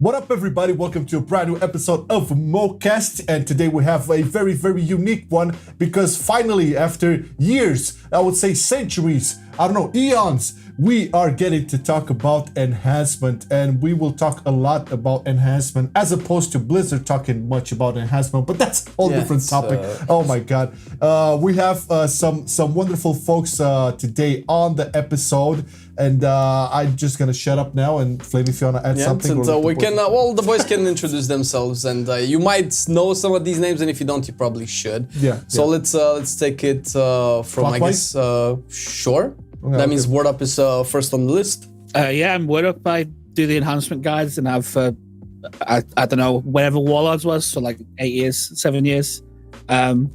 What up, everybody? Welcome to a brand new episode of MoCast, and today we have a very, very unique one because finally, after years, I would say centuries, I don't know, eons, we are getting to talk about enhancement, and we will talk a lot about enhancement as opposed to Blizzard talking much about enhancement, but that's a whole different topic. Oh my God. We have some wonderful folks today on the episode. And I'm just gonna shut up now, and Flame, if you wanna add something. So we can. The boys can introduce themselves, and you might know some of these names, and if you don't, you probably should. So let's take it from Clockwise? Sure. Okay, That means Wordup is first on the list. I'm Wordup. I do the enhancement guides, and I've I don't know, whenever Warlords was for like 7 years, and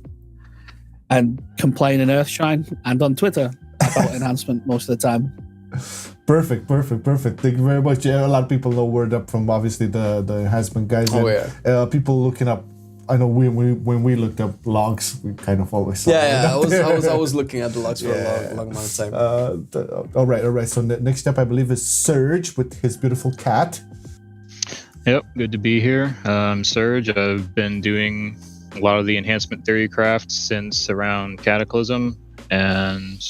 complain in Earthshine and on Twitter about enhancement most of the time. Perfect. Thank you very much. Yeah, a lot of people know Wordup from obviously the enhancement guys. People looking up. I know when we looked up logs, we kind of always saw I was looking at the logs for a long amount of time. All right. So next up, I believe, is Surge with his beautiful cat. Yep, good to be here. I'm Surge. I've been doing a lot of the enhancement theory crafts since around Cataclysm, and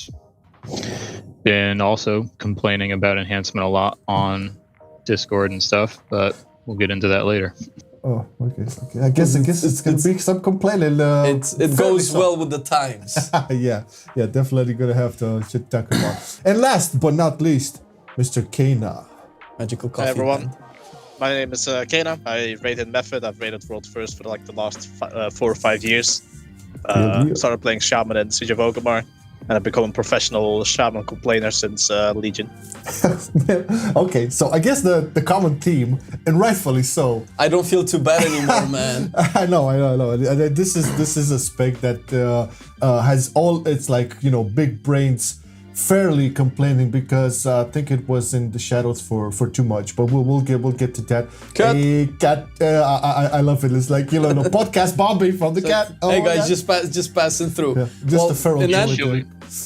been also complaining about enhancement a lot on Discord and stuff, but we'll get into that later. Oh, okay. I guess it's gonna be some complaining. It goes well with the times. yeah, definitely gonna have to talk about. And last but not least, Mr. Cayna. Magical coffee. Hi everyone, my name is Cayna. I rated Method. I've rated World First for like the last 4 or 5 years. Started playing Shaman in Siege of Orgrimmar, and I've become a professional Shaman complainer since Legion. Okay, so I guess the common theme, and rightfully so. I don't feel too bad anymore, man. I know. This is a spec that has all its big brains fairly complaining because I think it was in the shadows for too much, but we'll get to that. Cat, I love it. It's like the podcast Bobby from the cat. Hey guys, just passing through. Yeah, just the feral.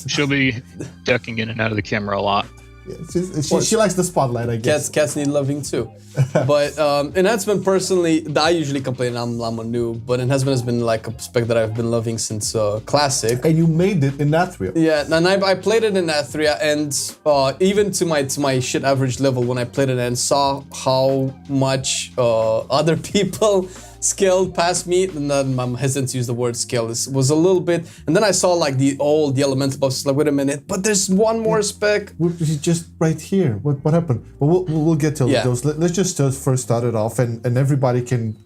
She'll be ducking in and out of the camera a lot. Yeah, she likes the spotlight, I guess. Cats need loving too. But enhancement, personally, I usually complain I'm a noob, but enhancement has been like a spec that I've been loving since Classic. And you made it in Nathria. Yeah, and I played it in Nathria, and even to my shit average level, when I played it and saw how much other people scaled past me, and then I'm hesitant to use the word scale. This was a little bit, and then I saw like the elemental buffs. Like, wait a minute, but there's one more spec. Just right here. What happened? But we'll get to those. Let's just first start it off, and everybody can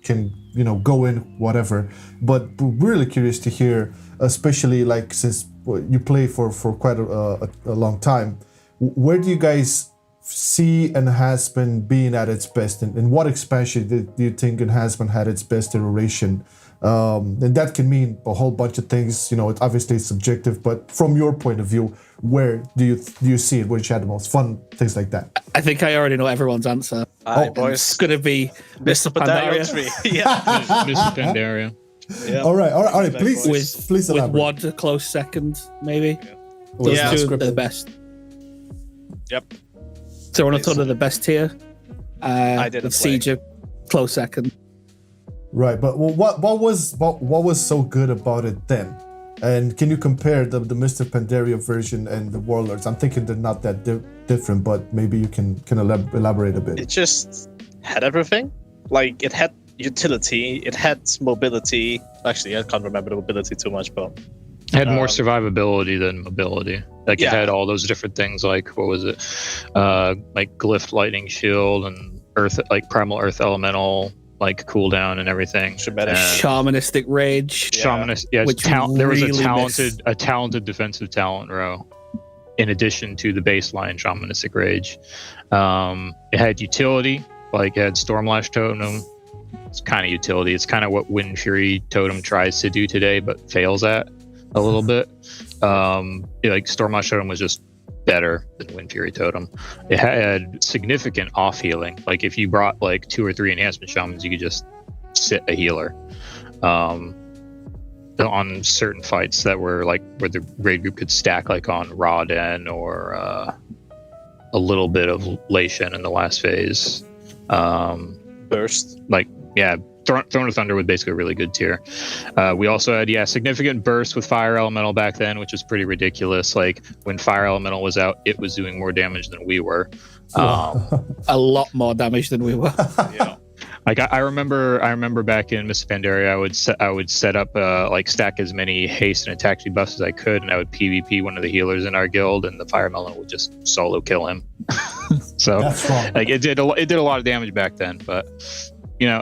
go in whatever. But we're really curious to hear, especially like since you play for quite a long time. Where do you guys see enhancement being at its best, and what expansion do you think enhancement had its best iteration? And that can mean a whole bunch of things. Obviously it's subjective, but from your point of view, where do you see it? Which had the most fun? Things like that. I think I already know everyone's answer. Boys. It's gonna be Mr. Pandaria. Mr. Pandaria. Yeah. All right. Please With elaborate. Wad a close second, maybe. Those two are the best. Yep. Serenatod are the best tier. I didn't with Siege a close second. Right, but what was so good about it then? And can you compare the Mr. Pandaria version and the Warlords? I'm thinking they're not that different, but maybe you can elaborate a bit. It just had everything. Like, it had utility, it had mobility. Actually, I can't remember the mobility too much, but It had more survivability than mobility. Like it had all those different things. Like what was it? Like Glyph Lightning Shield and Earth, like Primal Earth Elemental, like cooldown and everything. Shamanistic Rage. Shamanist, yeah. There was a talented defensive talent row, in addition to the baseline Shamanistic Rage. It had utility, like it had Stormlash Totem. It's kind of utility. It's kind of what Wind Fury Totem tries to do today, but fails at a little bit. Like Stormlash Totem was just better than Wind Fury Totem. It had significant off healing. Like if you brought like 2 or 3 enhancement shamans, you could just sit a healer on certain fights that were like where the raid group could stack like on Rawden or a little bit of Lation in the last phase. burst. Like, yeah, Throne of Thunder was basically a really good tier. We also had, significant burst with Fire Elemental back then, which was pretty ridiculous. Like, when Fire Elemental was out, it was doing more damage than we were. A lot more damage than we were. Yeah. Like I remember back in Mists of Pandaria, I would set up stack as many haste and attack debuffs as I could, and I would PvP one of the healers in our guild, and the Fire Elemental would just solo kill him. So like it did a lot of damage back then, but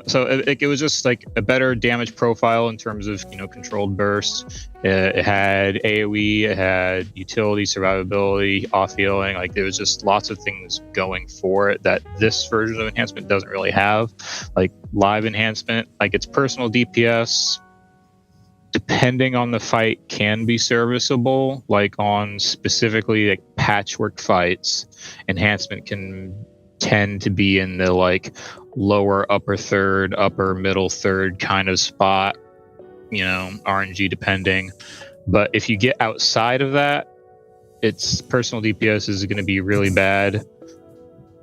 so it was just like a better damage profile in terms of controlled burst. It had AoE, it had utility, survivability, off healing. Like there was just lots of things going for it that this version of enhancement doesn't really have. Like live enhancement, like its personal DPS, depending on the fight, can be serviceable. Like on specifically like patchwork fights, enhancement can tend to be in the like lower upper third, upper middle third kind of spot, RNG depending. But if you get outside of that, its personal DPS is going to be really bad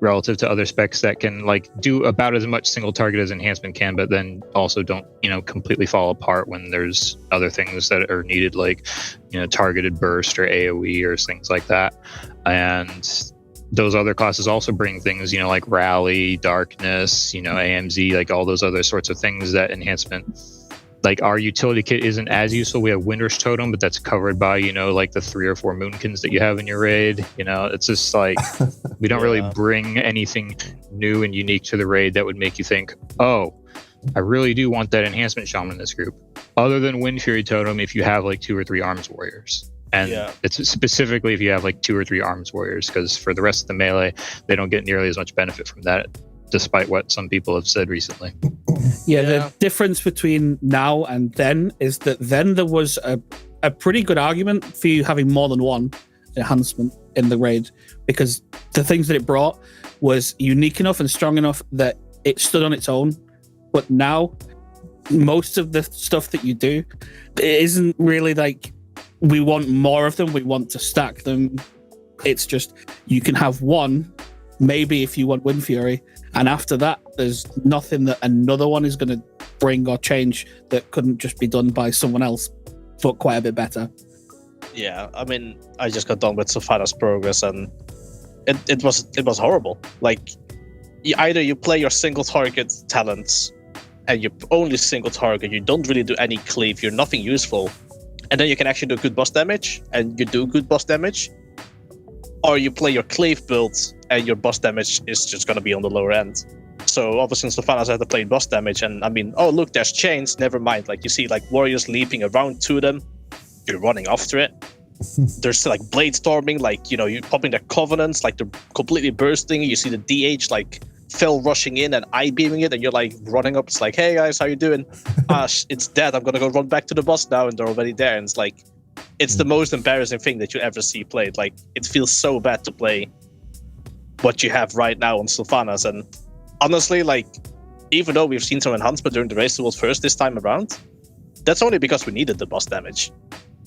relative to other specs that can like do about as much single target as enhancement can, but then also don't completely fall apart when there's other things that are needed, like targeted burst or AoE or things like that. And those other classes also bring things, like rally, darkness, AMZ, like all those other sorts of things that enhancement, like our utility kit isn't as useful. We have Windrush Totem, but that's covered by, like the 3 or 4 Moonkins that you have in your raid. It's just like, we don't really bring anything new and unique to the raid that would make you think, oh, I really do want that enhancement shaman in this group. Other than Wind Fury Totem, if you have like 2 or 3 arms warriors. And it's specifically if you have like 2 or 3 arms warriors, because for the rest of the melee, they don't get nearly as much benefit from that, despite what some people have said recently. The difference between now and then is that then there was a pretty good argument for you having more than one enhancement in the raid, because the things that it brought was unique enough and strong enough that it stood on its own. But now, most of the stuff that you do, it isn't really like, we want more of them, we want to stack them. It's just, you can have one, maybe if you want Wind Fury, and after that, there's nothing that another one is going to bring or change that couldn't just be done by someone else, but quite a bit better. Yeah, I mean, I just got done with Sylvanas Progress, and it was horrible. Like, either you play your single target talents, and you only single target, you don't really do any cleave, you're nothing useful, and then you can actually do good boss damage, and you do good boss damage. Or you play your cleave build, and your boss damage is just going to be on the lower end. So obviously Sylvanas had to play boss damage, and I mean, oh look, there's chains, never mind. Like you see like warriors leaping around to them, you're running after it. There's like blade storming, like you're popping their covenants, like they're completely bursting. You see the DH like Phil rushing in and eye beaming it, and you're like running up. It's like, hey guys, how you doing? It's dead. I'm gonna go run back to the boss now, and they're already there. And it's like, it's the most embarrassing thing that you ever see played. Like, it feels so bad to play what you have right now on Sylvanas. And honestly, like, even though we've seen some enhancement during the Race to World First this time around, that's only because we needed the boss damage.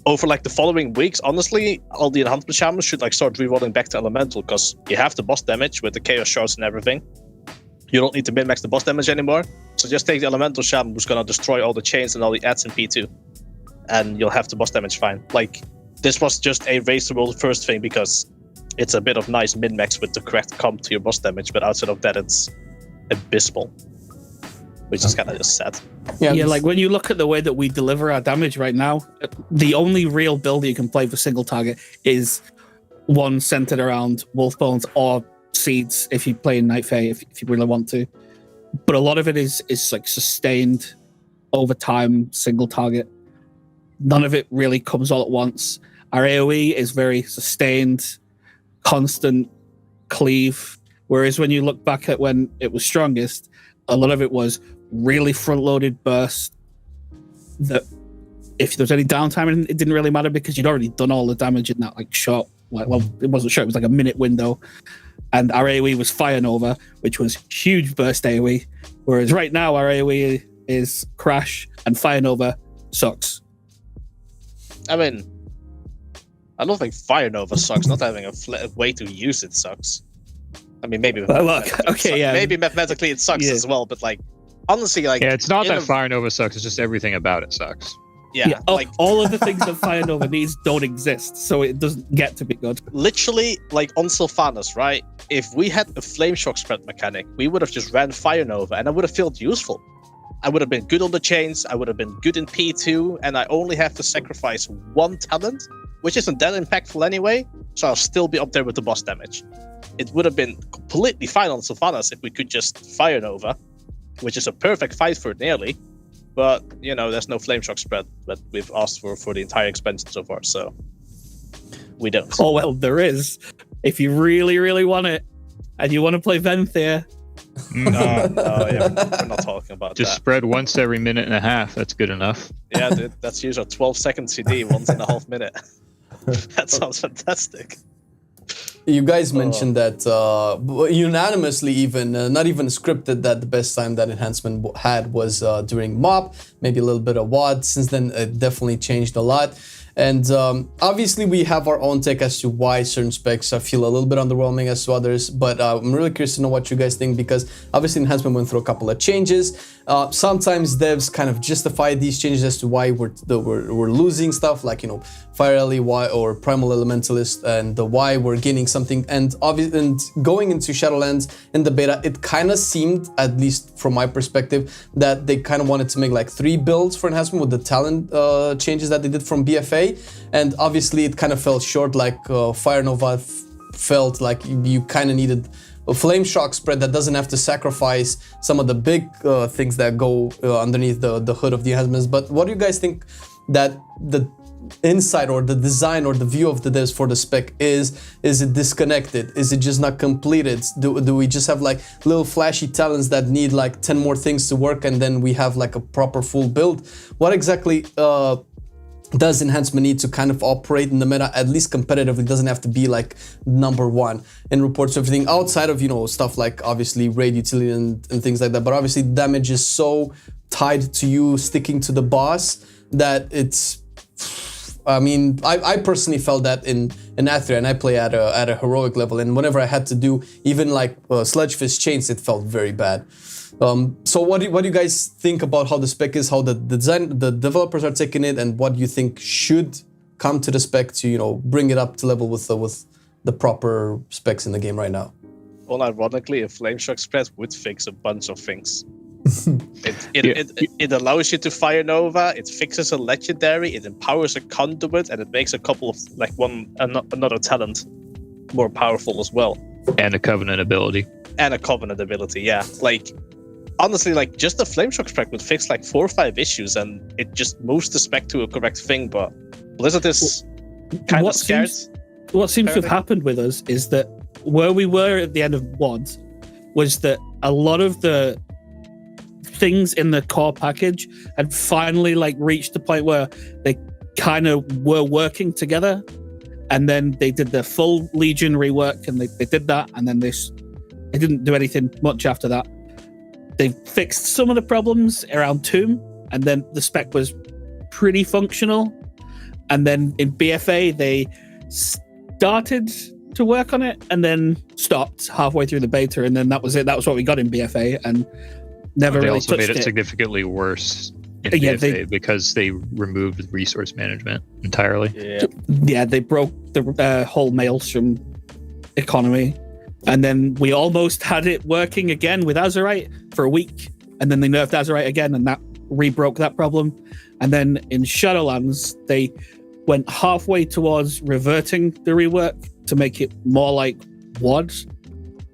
Over like the following weeks, honestly, all the enhancement shamans should like start rerolling back to elemental, because you have the boss damage with the chaos shards and everything. You don't need to min-max the boss damage anymore. So just take the elemental shaman who's gonna destroy all the chains and all the adds in P2. And you'll have the boss damage fine. Like, this was just a Race to World First thing because it's a bit of nice min-max with the correct comp to your boss damage, but outside of that, it's abysmal. Which is kind of just sad. Yeah, like when you look at the way that we deliver our damage right now, the only real build you can play for single target is one centered around wolf bones or seeds if you play in Night Fae, if you really want to. But a lot of it is like sustained over time, single target. None of it really comes all at once. Our AoE is very sustained, constant cleave. Whereas when you look back at when it was strongest, a lot of it was really front-loaded burst that if there was any downtime, it didn't really matter because you'd already done all the damage in that like short, well, it wasn't short, it was like a minute window. And our AoE was Fire Nova, which was huge burst AoE. Whereas right now our AoE is Crash and Fire Nova sucks. I mean, I don't think Fire Nova sucks. Not having a way to use it sucks. I mean, maybe. Maybe mathematically it sucks as well, but like, honestly, like, it's not that Fire Nova sucks. It's just everything about it sucks. Like all of the things that Fire Nova needs don't exist, so it doesn't get to be good. Literally, like on Sylvanas, right? If we had a flame shock spread mechanic, we would have just ran Fire Nova, and I would have felt useful. I would have been good on the chains. I would have been good in P2, and I only have to sacrifice one talent, which isn't that impactful anyway. So I'll still be up there with the boss damage. It would have been completely fine on Sylvanas if we could just Fire Nova, which is a perfect fight for it nearly. But, you know, there's no flame shock spread that we've asked for the entire expansion so far, so we don't. Oh, well, there is. If you really, really want it, and you want to play Venthyr. No, we're not talking about Just that. spread once every minute and a half. That's good enough. Yeah, dude, that's usually a 12-second CD, 1.5 minutes. That sounds fantastic. You guys mentioned that unanimously, even not even scripted, that the best time that enhancement had was during MOP, maybe a little bit of WOD. Since then, it definitely changed a lot. And obviously, we have our own take as to why certain specs feel a little bit underwhelming as to others. But I'm really curious to know what you guys think, because obviously enhancement went through a couple of changes. Sometimes devs kind of justify these changes as to why we're losing stuff, like, you know, Fire Alley, why, or Primal Elementalist, and why we're gaining something. And obviously, and going into Shadowlands in the beta, it kind of seemed, at least from my perspective, that they kind of wanted to make like 3 builds for enhancement with the talent changes that they did from BFA. And obviously it kind of fell short. Like Fire Nova felt like you kind of needed a flame shock spread that doesn't have to sacrifice some of the big things that go underneath the hood of the enhancements. But what do you guys think that the insight or the design or the view of the devs for the spec is? Is it disconnected? Is it just not completed? Do we just have like little flashy talents that need like 10 more things to work, and then we have like a proper full build? What exactly does enhancement need to kind of operate in the meta, at least competitively? It doesn't have to be like number one in reports, everything outside of, you know, stuff like obviously raid utility and things like that. But obviously damage is so tied to you sticking to the boss that it's, I mean, I personally felt that in Athria, and I play at a heroic level, and whenever I had to do even like Sludge Fist chains, it felt very bad. So what do you guys think about how the spec is, how the developers are taking it, and what you think should come to the spec to, you know, bring it up to level with the proper specs in the game right now? Well, ironically, a flame shock spread would fix a bunch of things. It allows you to Fire Nova, it fixes a legendary, it empowers a conduit, and it makes a couple of like another talent more powerful as well. And a covenant ability. Yeah. Like, honestly, like, just the flame shock spec would fix like 4 or 5 issues, and it just moves the spec to a correct thing. But Blizzard is kind of scared. What seems to have happened with us is that where we were at the end of WOD was that a lot of the things in the core package had finally like reached the point where they kind of were working together, and then they did the full Legion rework, and they did that, and then they didn't do anything much after that. They fixed some of the problems around Tomb, and then the spec was pretty functional. And then in BFA, they started to work on it and then stopped halfway through the beta, and then that was it. That was what we got in BFA, and never really touched it. They also made it significantly worse in BFA because they removed resource management entirely. Yeah, they broke the whole Maelstrom economy. And then we almost had it working again with Azerite for a week, and then they nerfed Azerite again, and that re-broke that problem. And then in Shadowlands, they went halfway towards reverting the rework to make it more like WOD,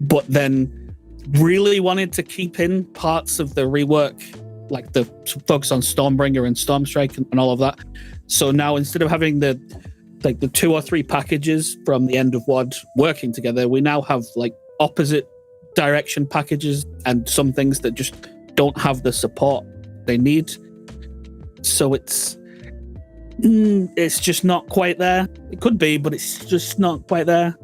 but then really wanted to keep in parts of the rework, like the focus on Stormbringer and Stormstrike and all of that. So now instead of having the 2 or 3 packages from the end of WOD working together, we now have like opposite direction packages and some things that just don't have the support they need. So it's just not quite there. It could be, but it's just not quite there.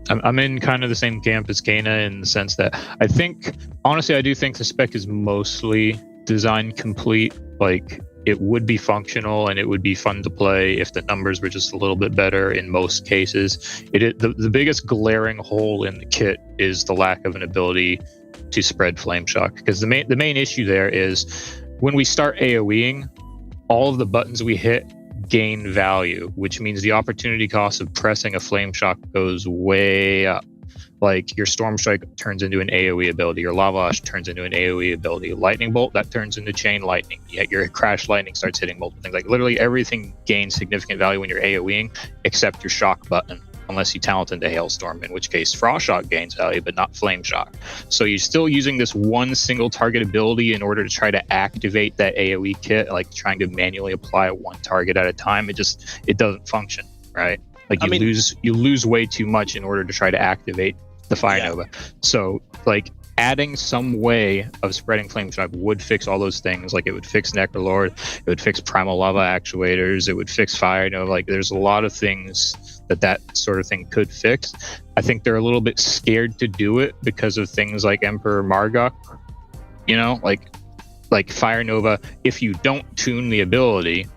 I'm in kind of the same camp as Cayna in the sense that I do think the spec is mostly design complete. Like, it would be functional and it would be fun to play if the numbers were just a little bit better in most cases. The biggest glaring hole in the kit is the lack of an ability to spread flame shock, because the main issue there is when we start AoEing, all of the buttons we hit gain value, which means the opportunity cost of pressing a flame shock goes way up. Like your Storm Strike turns into an AoE ability, your Lava Lash turns into an AoE ability, Lightning Bolt, that turns into Chain Lightning, your Crash Lightning starts hitting multiple things. Like literally everything gains significant value when you're AoEing except your Shock button, unless you talent into Hailstorm, in which case Frost Shock gains value but not Flame Shock. So you're still using this one single target ability in order to try to activate that AoE kit, like trying to manually apply one target at a time. It doesn't function, right? Like you lose way too much in order to try to activate the Fire Nova. So like adding some way of spreading Flame Shock would fix all those things. Like it would fix Necrolord, it would fix Primal Lava actuators, it would fix Fire Nova. Like there's a lot of things that sort of thing could fix. I think they're a little bit scared to do it because of things like Emperor Margok. You know, like Fire Nova, if you don't tune the ability,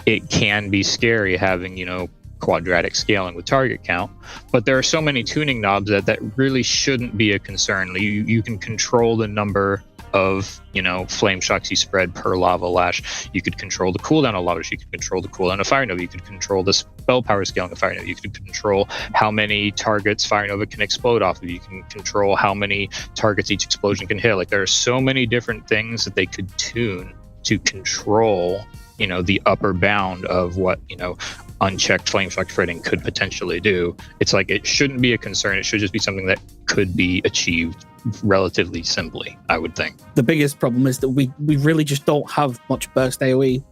it can be scary having, you know, quadratic scaling with target count, but there are so many tuning knobs that really shouldn't be a concern. You can control the number of, you know, flame shocks you spread per Lava Lash. You could control the cooldown of Lava Lash. You could control the cooldown of Fire Nova. You could control the spell power scaling of Fire Nova. You could control how many targets Fire Nova can explode off of. You can control how many targets each explosion can hit. Like there are so many different things that they could tune to control, you know, the upper bound of what, you know, unchecked flame shock spreading could potentially do. It's like it shouldn't be a concern. It should just be something that could be achieved relatively simply, I would think. The biggest problem is that we really just don't have much burst AoE,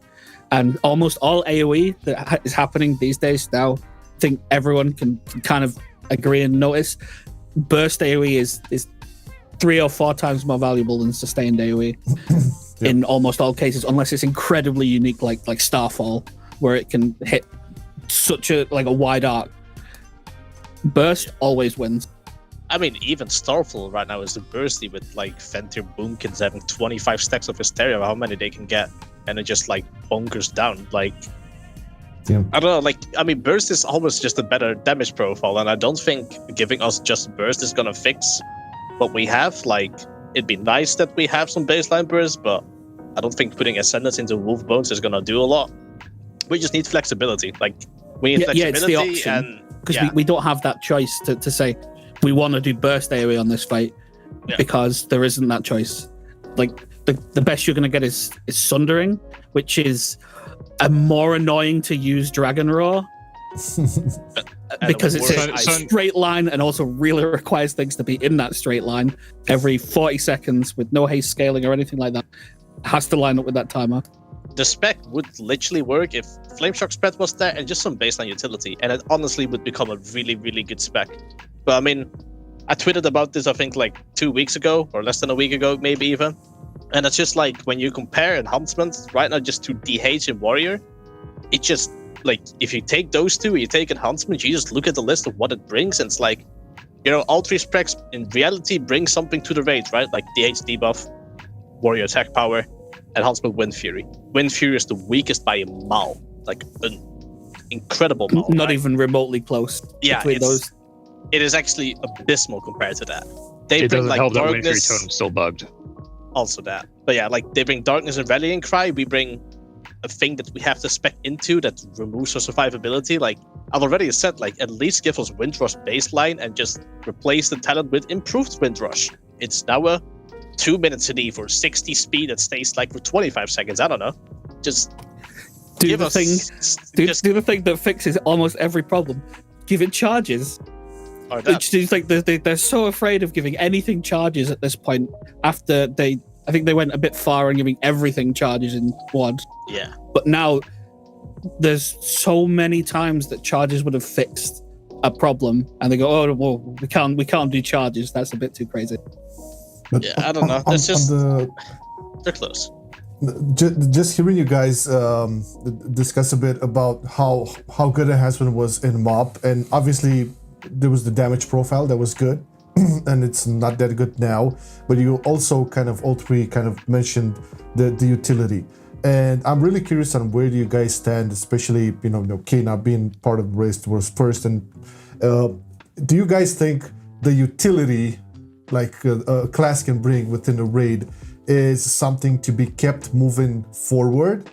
and almost all AoE that is happening these days now, I think everyone can kind of agree and notice, burst AoE is 3 or 4 times more valuable than sustained AoE. Yep. In almost all cases, unless it's incredibly unique, like Starfall, where it can hit such a wide arc. Burst always wins. I mean, even Starfall right now is the bursty with like Ventir Boomkins having 25 stacks of Hysteria, how many they can get, and it just like bunkers down. Like, yeah. I don't know, like, I mean, burst is almost just a better damage profile, and I don't think giving us just burst is gonna fix what we have. Like, it'd be nice that we have some baseline burst, but I don't think putting Ascendance into Wolf Bones is gonna do a lot. We just need flexibility. Like, we need flexibility, it's the option, because we don't have that choice to say we want to do burst AoE on this fight, because there isn't that choice. Like the best you're going to get is Sundering, which is a more annoying to use Dragon Roar because it's a straight line and also really requires things to be in that straight line every 40 seconds with no haste scaling or anything like that. It has to line up with that timer. The spec would literally work if Flame Shock spread was there and just some baseline utility, and it honestly would become a really, really good spec. But I mean, I tweeted about this, I think, like 2 weeks ago, or less than a week ago, maybe even. And it's just like, when you compare Enhancement right now just to DH and Warrior, it just, like, if you take those two, you take Enhancement, you just look at the list of what it brings, and it's like, you know, all 3 specs in reality bring something to the raid, right? Like DH debuff, Warrior attack power, Enhancement Wind Fury. Wind Fury is the weakest by a mile, like an incredible mile. Not even remotely close. Yeah, between those. It is actually abysmal compared to that. It doesn't help that Wind Fury totem's still bugged. Also that. But yeah, like they bring Darkness and Rallying Cry. We bring a thing that we have to spec into that removes our survivability. Like I've already said, like at least give us Windrush baseline and just replace the talent with improved Windrush. It's now a 2-minute CD for 60 speed that stays like for 25 seconds. I don't know. Just do the thing that fixes almost every problem. Give it charges. Which is like they're so afraid of giving anything charges at this point. After I think they went a bit far on giving everything charges in quad. Yeah. But now there's so many times that charges would have fixed a problem, and they go, "Oh, well, we can't do charges. That's a bit too crazy." But yeah, I don't know. It's just they're close. Just hearing you guys discuss a bit about how good Enhancement was in MoB, and obviously there was the damage profile that was good, and it's not that good now. But you also kind of all three kind of mentioned the utility, And I'm really curious on where do you guys stand, especially, Cayna being part of the race towards first. And do you guys think the utility like a class can bring within a raid is something to be kept moving forward?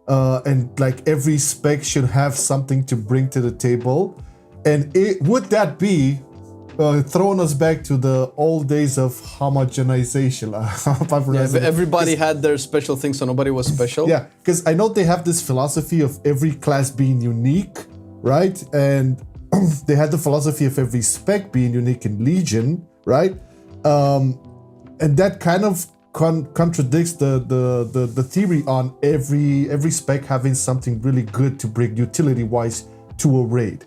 And like every spec should have something to bring to the table? And would that be throwing us back to the old days of homogenization? Everybody had their special things, so nobody was special. Yeah, because I know they have this philosophy of every class being unique, right? And they had the philosophy of every spec being unique in Legion, right? And that kind of contradicts the theory on every spec having something really good to bring utility-wise to a raid.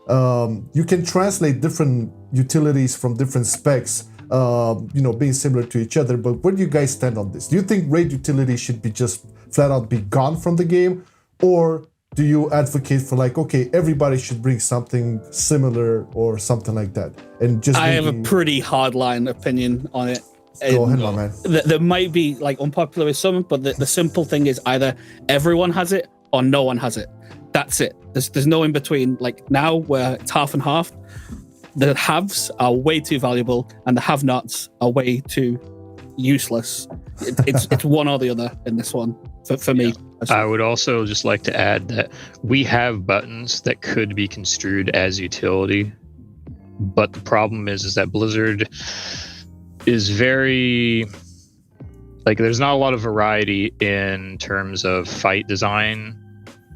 You can translate different utilities from different specs, being similar to each other, but where do you guys stand on this? Do you think raid utility should be just flat out be gone from the game? Or do you advocate for like, okay, everybody should bring something similar or something like that? And just I have a pretty hardline opinion on it. Go ahead, my man. That might be like unpopular with some, but the simple thing is either everyone has it or no one has it. That's it. There's no in between. Like now where it's half and half, the haves are way too valuable and the have-nots are way too useless. It's one or the other in this one for me. I would also just like to add that we have buttons that could be construed as utility, but the problem is that Blizzard is very like there's not a lot of variety in terms of fight design.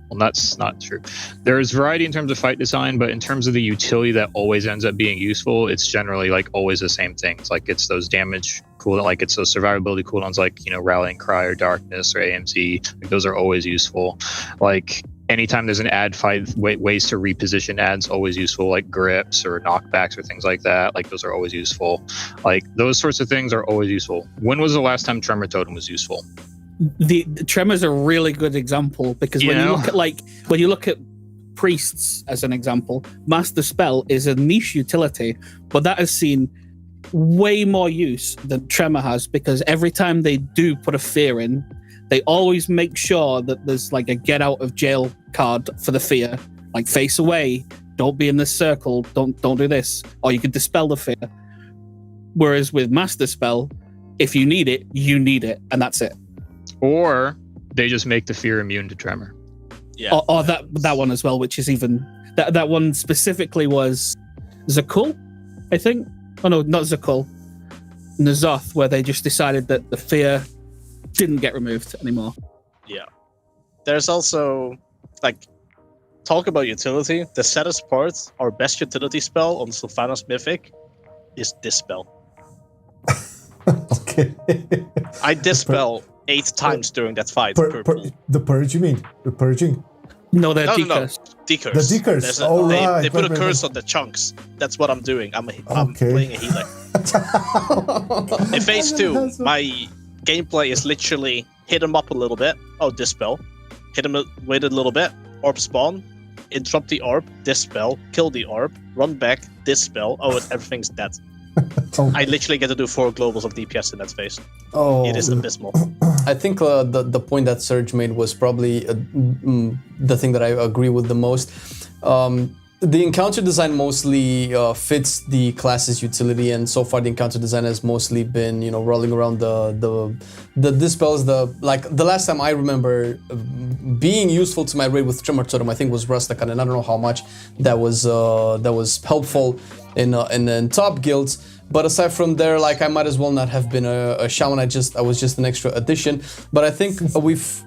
Well, that's not true. There's variety in terms of fight design, but in terms of the utility that always ends up being useful, it's generally like always the same things. Like it's those damage cooldown, like it's those survivability cooldowns, like Rallying Cry or Darkness or AMZ. Like those are always useful. Like anytime there's an ad fight, ways to reposition ads always useful, like grips or knockbacks or things like that. Like those are always useful. Like those sorts of things are always useful. When was the last time Tremor Totem was useful? The Tremor's a really good example because when you look at priests as an example, Master Spell is a niche utility, but that has seen way more use than Tremor has because every time they do put a fear in, they always make sure that there's like a get out of jail card for the fear, like face away, don't be in this circle, don't do this, or you can dispel the fear. Whereas with Master Spell, if you need it, and that's it. Or they just make the fear immune to Tremor. Yeah. Or that one as well, which is even that one specifically was Zakul, I think. Oh no, not Zakul. N'Zoth, where they just decided that the fear didn't get removed anymore. Yeah. There's also like talk about utility. The saddest part, our best utility spell on Sylvanas Mythic is Dispel. Okay. I Dispel 8 times during that fight. The purge, you mean? The purging? No, they're decurs. Decurs. The decurs. They put a curse on the chunks. That's what I'm doing. I'm playing a healer. In phase 2, my gameplay is literally hit him up a little bit. Oh, Dispel. Hit him with a little bit. Orb spawn. Interrupt the orb. Dispel. Kill the orb. Run back. Dispel. Oh, everything's dead. I literally get to do 4 globals of DPS in that phase. It is abysmal. I think the point that Serge made was probably the thing that I agree with the most. The encounter design mostly fits the class's utility, and so far the encounter design has mostly been, rolling around the dispels. The last time I remember being useful to my raid with Tremor Totem, I think was Rustakan, and I don't know how much that was helpful in top guilds. But aside from there, like I might as well not have been a shaman. I was just an extra addition. But I think we've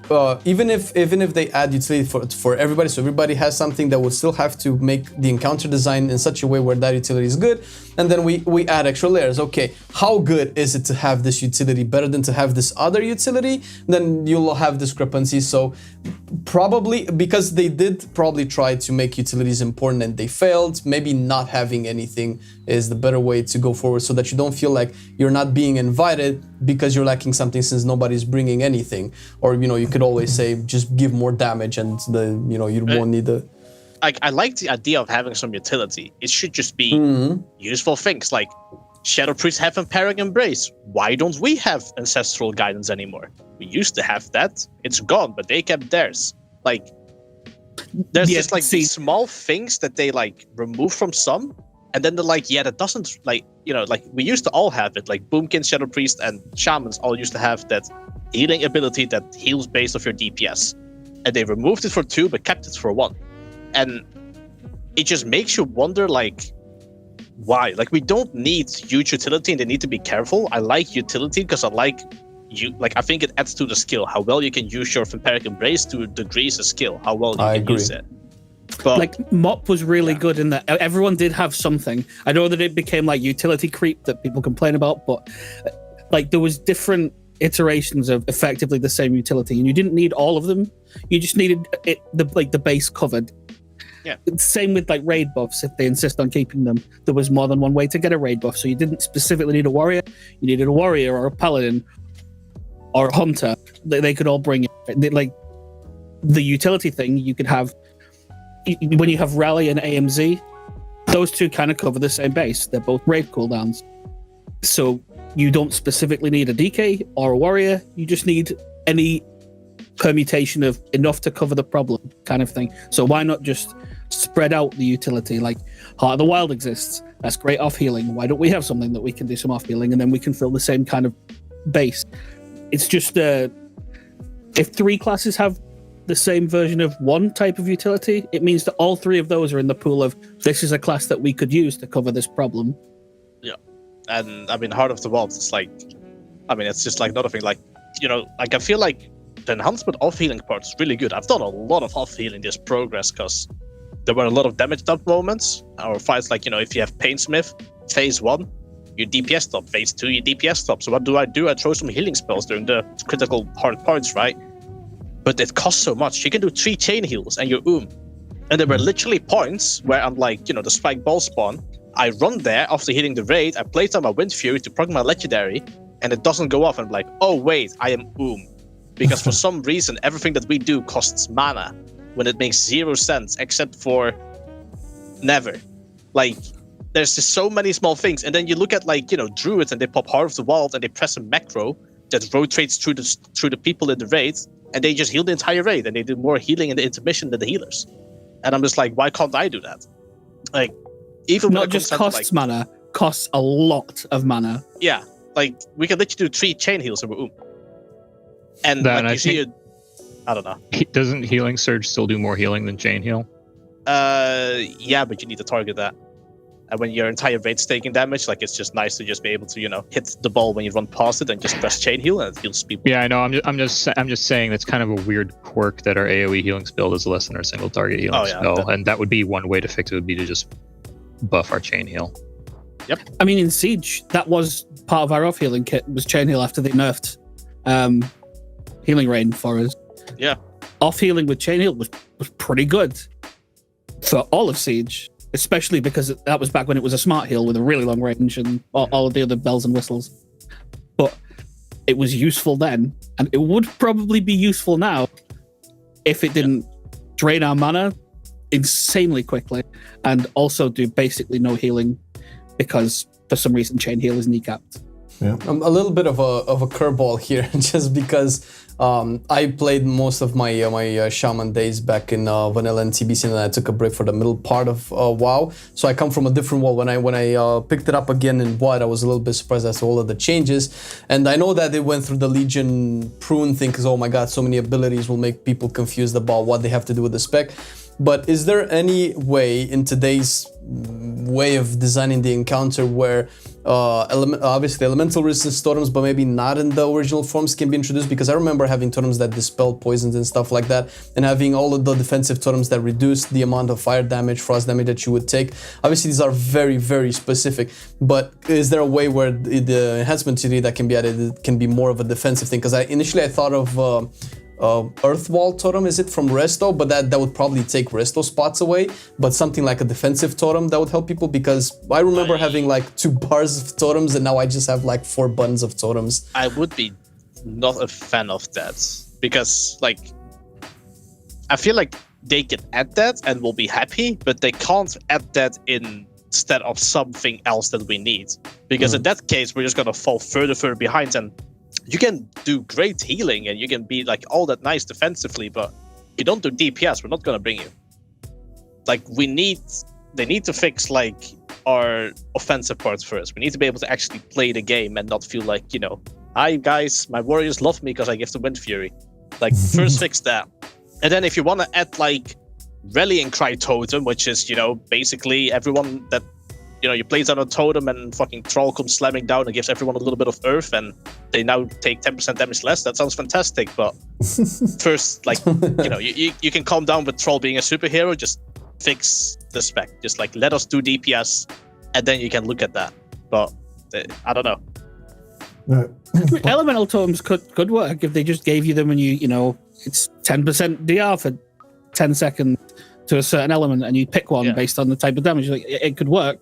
even if they add utility for everybody, so everybody has something, that would still have to make the encounter design in such a way where that utility is good. And then we add extra layers. Okay, how good is it to have this utility better than to have this other utility? Then you'll have discrepancies. So probably because they did probably try to make utilities important and they failed. Maybe not having anything is the better way to go forward, so that you don't feel like you're not being invited because you're lacking something since nobody's bringing anything. Or you could always say just give more damage and you won't need the. I like the idea of having some utility. It should just be useful things like Shadow Priests have Empowering Embrace. Why don't we have Ancestral Guidance anymore? We used to have that. It's gone, but they kept theirs. Like, there's just like these small things that they like remove from some, and then they're like, yeah, that doesn't, like, you know, like we used to all have it. Like Boomkin, Shadow Priest, and Shamans all used to have that healing ability that heals based off your DPS. And they removed it for 2, but kept it for 1. And it just makes you wonder, like, why? Like, we don't need huge utility, and they need to be careful. I like utility because I like you. Like, I think it adds to the skill. How well you can use your Vampiric Embrace to decrease a skill. How well you can use it. But, like, Mop was really good in that everyone did have something. I know that it became like utility creep that people complain about, but like there was different iterations of effectively the same utility, and you didn't need all of them. You just needed the base covered. Yeah. Same with like raid buffs. If they insist on keeping them, there was more than one way to get a raid buff. So you didn't specifically need a warrior. You needed a warrior or a paladin or a hunter. They could all bring it. Like the utility thing, you could have when you have rally and AMZ. Those two kind of cover the same base. They're both raid cooldowns. So you don't specifically need a DK or a warrior. You just need any permutation of enough to cover the problem kind of thing. So why not just spread out the utility? Like Heart of the Wild exists. That's great off healing. Why don't we have something that we can do some off healing and then we can fill the same kind of base? It's just if 3 classes have the same version of one type of utility, it means that all 3 of those are in the pool of this is a class that we could use to cover this problem. Yeah. And I mean, Heart of the Wild, it's like, I mean, it's just like another thing. Like, you know, like I feel like the enhancement off healing part is really good. I've done a lot of off healing this progress because there were a lot of damage dump moments or fights. Like, you know, if you have Painsmith, phase 1, you DPS stop. Phase 2, you DPS stop. So what do? I throw some healing spells during the critical hard parts, right? But it costs so much. You can do 3 chain heals and you're And there were literally points where I'm like, you know, the spike ball spawn. I run there after hitting the raid. I place down my Wind Fury to proc my legendary, and it doesn't go off. And I'm like, oh wait, I am because for some reason everything that we do costs mana when it makes 0 sense except for never. Like, there's just so many small things. And then you look at, like, you know, druids and they pop Heart of the Wild and they press a macro that rotates through the people in the raid, and they just heal the entire raid and they do more healing in the intermission than the healers. And I'm just like, why can't I do that? Like, even not just costs mana, costs a lot of mana. Yeah, like we can literally do 3 chain heals and we're And that, like you see, I don't know. Doesn't Healing Surge still do more healing than Chain Heal? Yeah, but you need to target that. And when your entire raid's taking damage, like, it's just nice to just be able to, you know, hit the ball when you run past it and just press Chain Heal and it heals people. Yeah, I know. I'm just saying that's kind of a weird quirk that our AoE healing spell does less than our single target healing spell, and that would be one way to fix it. Would be to just buff our Chain Heal. Yep. I mean, in Siege, that was part of our off healing kit was Chain Heal after they nerfed Healing Rain for us. Yeah. Off healing with Chain Heal was pretty good for all of Siege, especially because that was back when it was a smart heal with a really long range and all of the other bells and whistles. But it was useful then, and it would probably be useful now if it didn't drain our mana insanely quickly and also do basically no healing because for some reason Chain Heal is kneecapped. Yeah. A little bit of a curveball here, just because I played most of my Shaman days back in Vanilla and TBC, and I took a break for the middle part of WoW. So I come from a different world. When I picked it up again in WoD, I was a little bit surprised as to all of the changes. And I know that they went through the Legion prune thing because, oh my god, so many abilities will make people confused about what they have to do with the spec. But is there any way in today's way of designing the encounter where obviously elemental resistance totems, but maybe not in the original forms, can be introduced? Because I remember having totems that dispel poisons and stuff like that, and having all of the defensive totems that reduce the amount of fire damage, frost damage that you would take. Obviously these are very, very specific, but is there a way where the enhancement CD that can be added can be more of a defensive thing? Because initially I thought of Earthwall totem, is it from Resto? But that would probably take Resto spots away. But something like a defensive totem that would help people, because I remember having like 2 bars of totems and now I just have like 4 buttons of totems. I would be not a fan of that because, like, I feel like they can add that and we'll be happy, but they can't add that instead of something else that we need. Because in that case, we're just gonna fall further behind, and you can do great healing and you can be like all that nice defensively, but you don't do DPS, we're not gonna bring you. Like they need to fix like our offensive parts first. We need to be able to actually play the game and not feel like, hi guys, my warriors love me because I give them Wind Fury. Like first fix that. And then if you want to add like Rallying Cry Totem, which is, basically everyone that you place on a totem and fucking troll comes slamming down and gives everyone a little bit of earth and they now take 10% damage less. That sounds fantastic, but first, like, you can calm down with troll being a superhero, just fix the spec. Just like let us do DPS and then you can look at that. But I don't know. Elemental totems could work if they just gave you them and it's 10% DR for 10 seconds to a certain element and you pick one based on the type of damage. Like, it could work.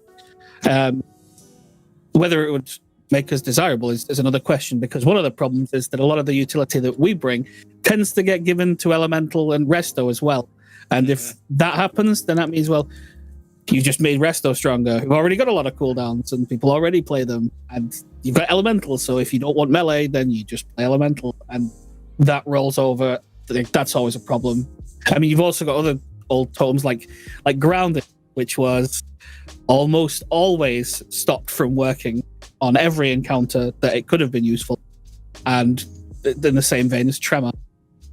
Whether it would make us desirable is another question, because one of the problems is that a lot of the utility that we bring tends to get given to Elemental and Resto as well. And if that happens, then that means, well, you just made Resto stronger. You've already got a lot of cooldowns and people already play them. And you've got Elemental, so if you don't want melee, then you just play Elemental. And that rolls over. That's always a problem. I mean, you've also got other old totems like Grounded, which was almost always stopped from working on every encounter that it could have been useful. And in the same vein as Tremor.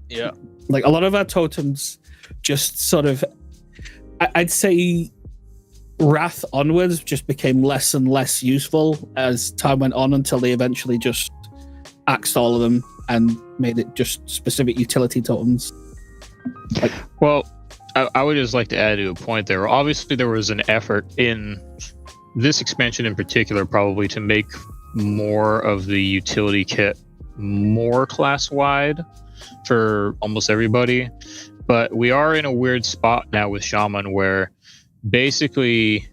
Yeah. Like a lot of our totems just sort of, I'd say Wrath onwards just became less and less useful as time went on until they eventually just axed all of them and made it just specific utility totems. Well, I would just like to add to a point there. Obviously, there was an effort in this expansion in particular probably to make more of the utility kit more class-wide for almost everybody. But we are in a weird spot now with Shaman where basically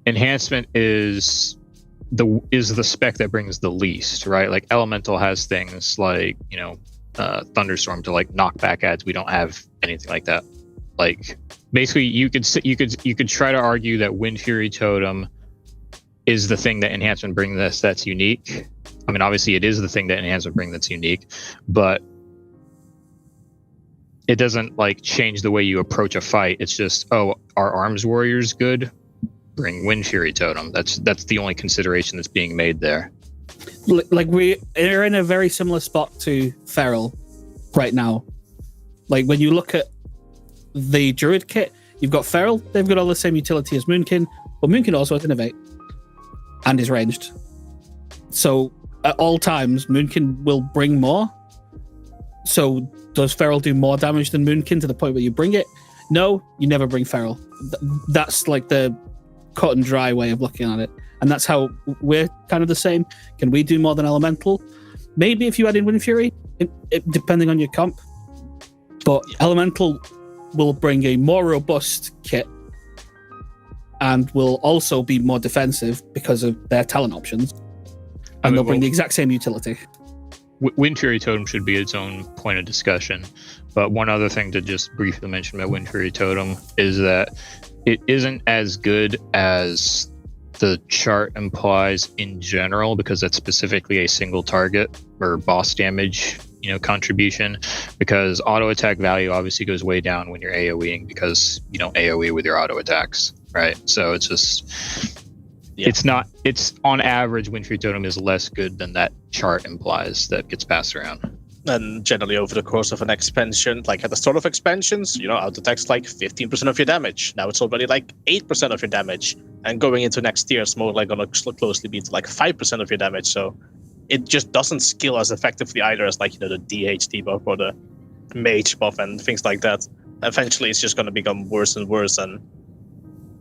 enhancement is the spec that brings the least, right? Like Elemental has things like, Thunderstorm to like knockback adds. We don't have anything like that. Like basically you could try to argue that Wind Fury Totem is the thing that enhancement brings that's unique. I mean, obviously it is the thing that enhancement brings that's unique, but it doesn't like change the way you approach a fight. It's just, our arms warrior's good, bring Wind Fury Totem. That's the only consideration that's being made there. Like we're in a very similar spot to Feral right now. Like when you look at the Druid kit, you've got Feral, they've got all the same utility as Moonkin, but Moonkin also has Innovate and is ranged. So at all times, Moonkin will bring more. So does Feral do more damage than Moonkin to the point where you bring it? No, you never bring Feral. That's like the cut and dry way of looking at it. And that's how we're kind of the same. Can we do more than Elemental? Maybe if you add in Wind Fury, depending on your comp. But Elemental will bring a more robust kit and will also be more defensive because of their talent options. And they'll bring the exact same utility. Wind Fury Totem should be its own point of discussion. But one other thing to just briefly mention about Wind Fury Totem is that it isn't as good as the chart implies in general, because that's specifically a single target or boss damage, contribution, because auto attack value obviously goes way down when you're AoEing because you don't AoE with your auto attacks, right? So it's just, it's on average, Wind Fury Totem is less good than that chart implies that gets passed around. And generally over the course of an expansion, like at the start of expansions, auto attack's like 15% of your damage. Now it's already like 8% of your damage. And going into next year, it's more like going to closely be to like 5% of your damage. So it just doesn't scale as effectively either as like, the DH debuff or the mage buff and things like that. Eventually it's just going to become worse and worse, and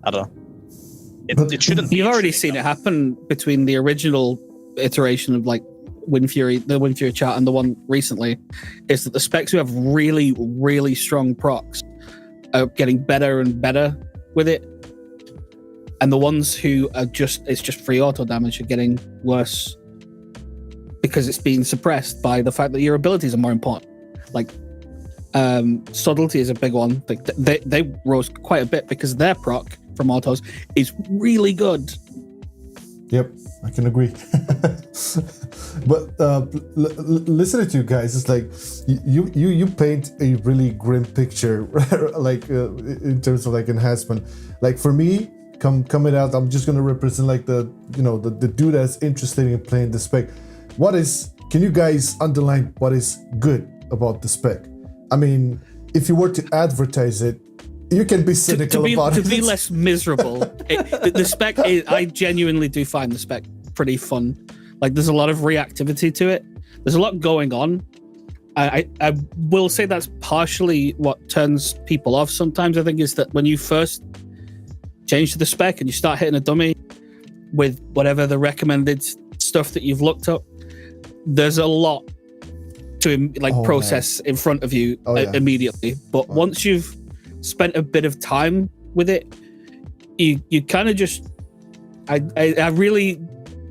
I don't know. It shouldn't be. You've already seen it happen between the original iteration of like the Wind Fury chart and the one recently, is that the specs who have really, really strong procs are getting better and better with it. And the ones who are it's just free auto damage are getting worse because it's being suppressed by the fact that your abilities are more important. Like subtlety is a big one. Like they rose quite a bit because their proc from autos is really good. Yep, I can agree. But listening to you guys, it's like you paint a really grim picture, like in terms of like enhancement. Like for me, coming out, I'm just gonna represent like the dude that's interested in playing the spec. Can you guys underline what is good about the spec? I mean, if you were to advertise it, you can be cynical about it. To be less miserable, the spec I genuinely do find the spec pretty fun. Like, there's a lot of reactivity to it. There's a lot going on. I will say that's partially what turns people off sometimes, I think, is that when you first change to the spec and you start hitting a dummy with whatever the recommended stuff that you've looked up, there's a lot to process in front of you immediately. But once you've spent a bit of time with it, you kind of just I really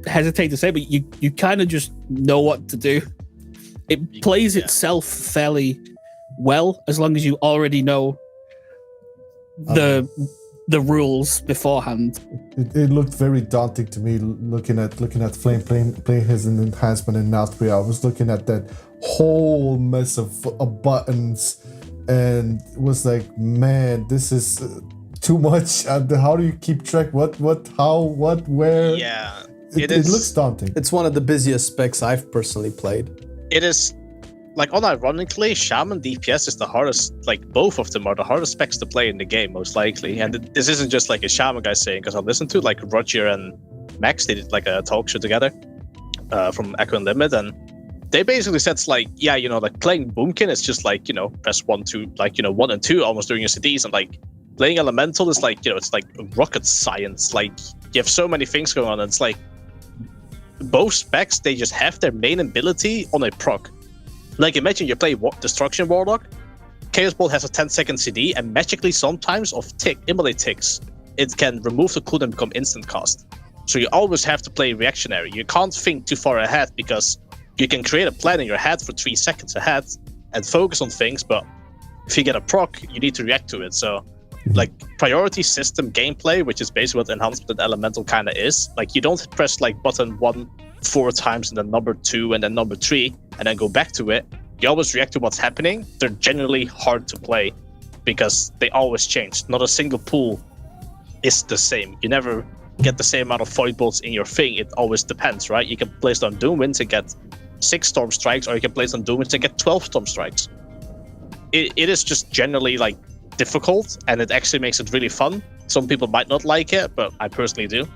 hesitate to say, but you kind of just know what to do. It plays itself fairly well as long as you already know the rules beforehand. It looked very daunting to me looking at Flame playing his enhancement in Nathria. I was looking at that whole mess of buttons and was like, man, this is too much. How do you keep track? What, how, what, where? Yeah. It looks daunting. It's one of the busiest specs I've personally played. It is, like, unironically, Shaman DPS is the hardest, like, both of them are the hardest specs to play in the game, most likely. And this isn't just, like, a Shaman guy saying, because I listened to, like, Roger and Max, they did, like, a talk show together from Echo and Limit, and they basically said, it's like, yeah, like, playing Boomkin is just, like, press 1, 2, like, 1 and 2 almost during your CDs, and, like, playing Elemental is, like, it's, like, rocket science. Like, you have so many things going on, and it's, like, both specs, they just have their main ability on a proc. Like, imagine you play Destruction Warlock, Chaos Bolt has a 10-second CD, and magically sometimes of immolate ticks, it can remove the cooldown and become instant cast. So you always have to play reactionary. You can't think too far ahead, because you can create a plan in your head for 3 seconds ahead and focus on things, but if you get a proc, you need to react to it. So, like, priority system gameplay, which is basically what Enhancement and Elemental kind of is. Like, you don't press, like, button 1 4 times and then number 2 and then number 3 and then go back to it. You always react to what's happening. They're generally hard to play because they always change. Not a single pool is the same. You never get the same amount of Void Bolts in your thing. It always depends, right? You can place it on Doom Winds and get 6 Storm Strikes, or you can place it on Doom Winds and get 12 Storm Strikes. It is just generally, like, difficult, and it actually makes it really fun. Some people might not like it, but I personally do,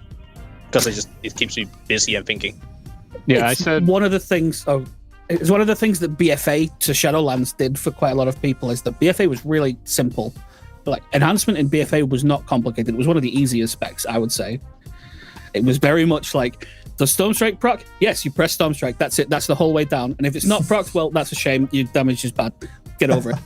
because it keeps me busy and thinking. Yeah, one of the things. It's one of the things that BFA to Shadowlands did for quite a lot of people is that BFA was really simple. Like, enhancement in BFA was not complicated. It was one of the easiest specs, I would say. It was very much like, does Storm Strike proc? Yes, you press Storm Strike. That's it. That's the whole way down. And if it's not proc, well, that's a shame. Your damage is bad. Get over it.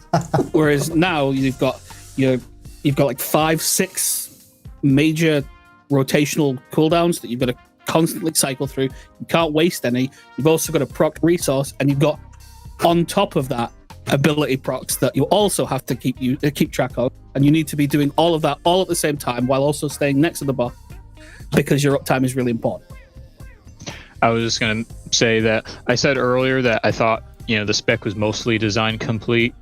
Whereas now you've got like 5-6 major rotational cooldowns that you've got to constantly cycle through. You can't waste any. You've also got a proc resource, and you've got on top of that ability procs that you also have to keep track of, and you need to be doing all of that all at the same time while also staying next to the boss, because your uptime is really important. I was just going to say that I said earlier that I thought the spec was mostly design complete,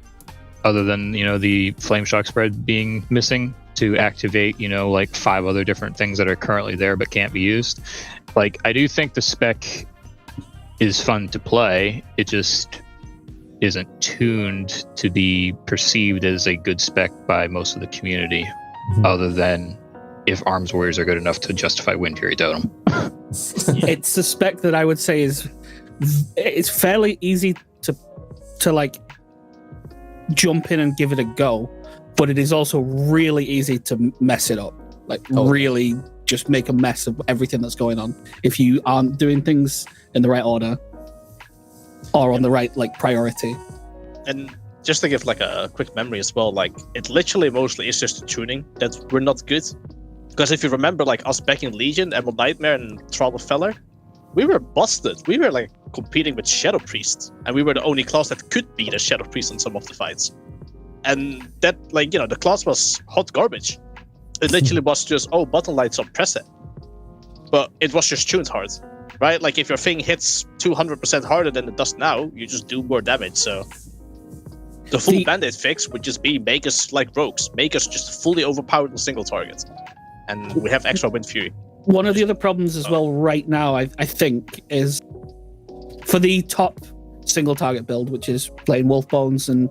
other than the flame shock spread being missing to activate like 5 other different things that are currently there but can't be used. Like, I do think the spec is fun to play. It just isn't tuned to be perceived as a good spec by most of the community, other than if Arms Warriors are good enough to justify Wind Fury Totem. It's a spec that I would say it's fairly easy to like jump in and give it a go, but it is also really easy to mess it up. Like, really just make a mess of everything that's going on if you aren't doing things in the right order or on the right priority. And just to give like a quick memory as well, like, it literally mostly is just the tuning that we're not good. Because if you remember, like, us back in Legion, Emerald Nightmare and Thrall of Feller, we were busted. We were like competing with Shadow Priest, and we were the only class that could beat a Shadow Priest in some of the fights. And that, like, the class was hot garbage. It literally was just, button lights up, press it. but it was just tuned hard, right? Like if your thing hits 200% harder than it does now, you just do more damage. So the full Band-Aid fix would just be make us like rogues, make us just fully overpowered in single targets, and we have extra Wind Fury. One of the other problems as well right now, I think, is for the top single target build, which is playing Wolfbones and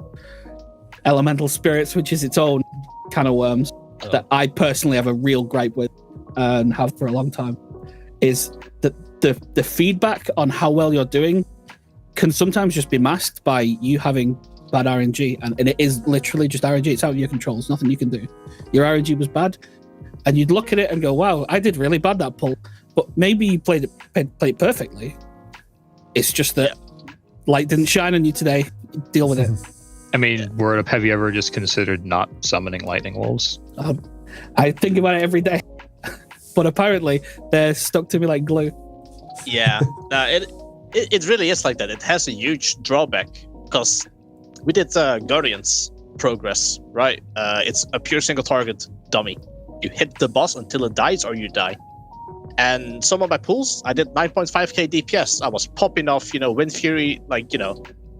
Elemental Spirits, which is its own can of worms, that I personally have a real gripe with and have for a long time, is that the feedback on how well you're doing can sometimes just be masked by you having bad RNG, and it is literally just RNG. It's out of your control. There's nothing you can do. Your RNG was bad, and you'd look at it and go, wow, I did really bad that pull, but maybe you played it perfectly. It's just that light didn't shine on you today. Deal with it. I mean, Wordup, have you ever just considered not summoning lightning wolves? I think about it every day, but apparently they're stuck to me like glue. Yeah, it really is like that. It has a huge drawback because we did Guardians progress, right? It's a pure single target dummy. You hit the boss until it dies or you die. And some of my pulls, I did 9.5k DPS. I was popping off, Wind Fury,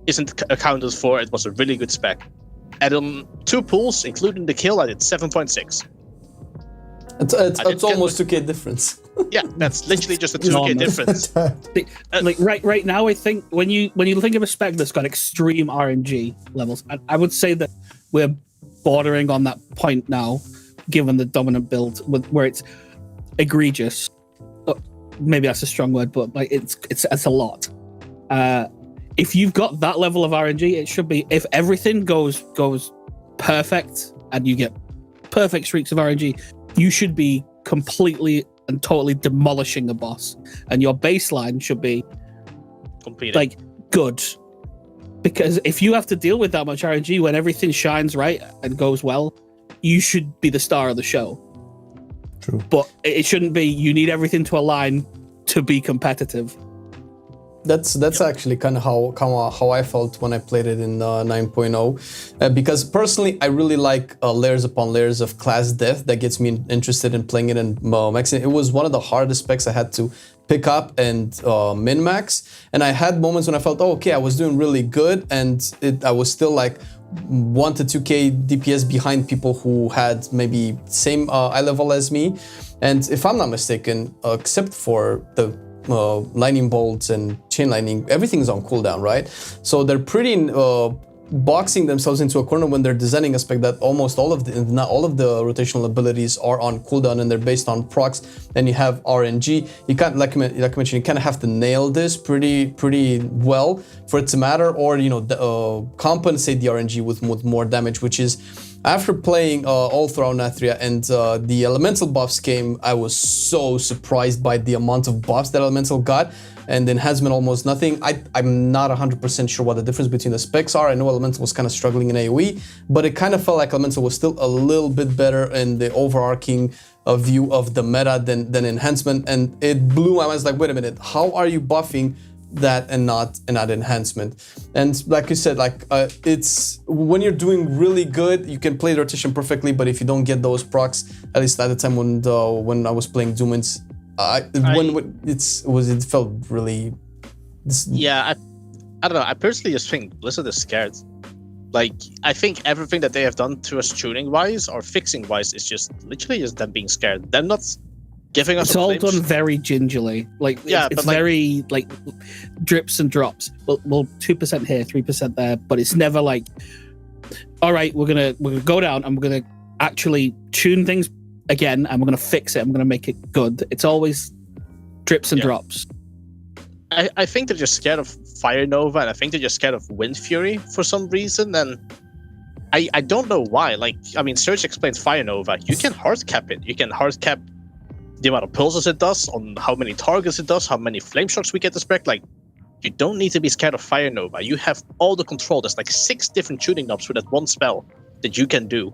isn't accounted for. It was a really good spec. And on 2 pulls, including the kill, I did 7.6. It's almost 2k difference. Yeah, that's literally just a 2k difference. Right now, I think when you think of a spec that's got extreme RNG levels, I would say that we're bordering on that point now, given the dominant build where it's egregious. Maybe that's a strong word, but it's a lot. If you've got that level of RNG, it should be, if everything goes perfect and you get perfect streaks of RNG, you should be completely and totally demolishing a boss, and your baseline should be good. Because if you have to deal with that much RNG when everything shines right and goes well, you should be the star of the show. True. But it shouldn't be you need everything to align to be competitive. That's actually kind of how I felt when I played it in 9.0, because personally I really like layers upon layers of class death that gets me interested in playing it in maxing. It was one of the hardest specs I had to pick up and min-max, and I had moments when I felt, I was doing really good, and I was still like 1 to 2k DPS behind people who had maybe same eye level as me. And if I'm not mistaken, except for the lightning bolts and chain lightning, everything's on cooldown, right? So they're pretty boxing themselves into a corner when they're designing a spec that almost all of the, if not all of the rotational abilities are on cooldown, and they're based on procs, and you have RNG. You can't, like I mentioned, you kind of have to nail this pretty well for it to matter, or compensate the RNG with more damage, which is, after playing all throughout Nathria and the elemental buffs came, I was so surprised by the amount of buffs that elemental got, and the enhancement almost nothing. I'm not 100% sure what the difference between the specs are. I know elemental was kind of struggling in AoE, but it kind of felt like elemental was still a little bit better in the overarching view of the meta than enhancement, and it blew my mind. I was like, wait a minute, how are you buffing that and not enhancement? And like you said, it's when you're doing really good, you can play the rotation perfectly, but if you don't get those procs, at least at the time when I was playing Doomins, it felt really I don't know, I personally just think Blizzard is scared. I think everything that they have done to us tuning wise or fixing wise is just literally just them being scared. They're not giving us. It's all done very gingerly. It's very drips and drops. Well, 2% here, 3% there, but it's never like, all right, we're gonna go down and we're gonna actually tune things again, and we're gonna fix it. I'm gonna make it good. It's always drips and drops. I think they're just scared of Fire Nova, and I think they're just scared of Wind Fury for some reason, and I don't know why. Serge explains Fire Nova. You can hard cap it. You can hard cap the amount of pulses it does, on how many targets it does, how many flame shocks we get to spec. You don't need to be scared of Fire Nova. You have all the control. There's 6 different tuning knobs for that one spell that you can do.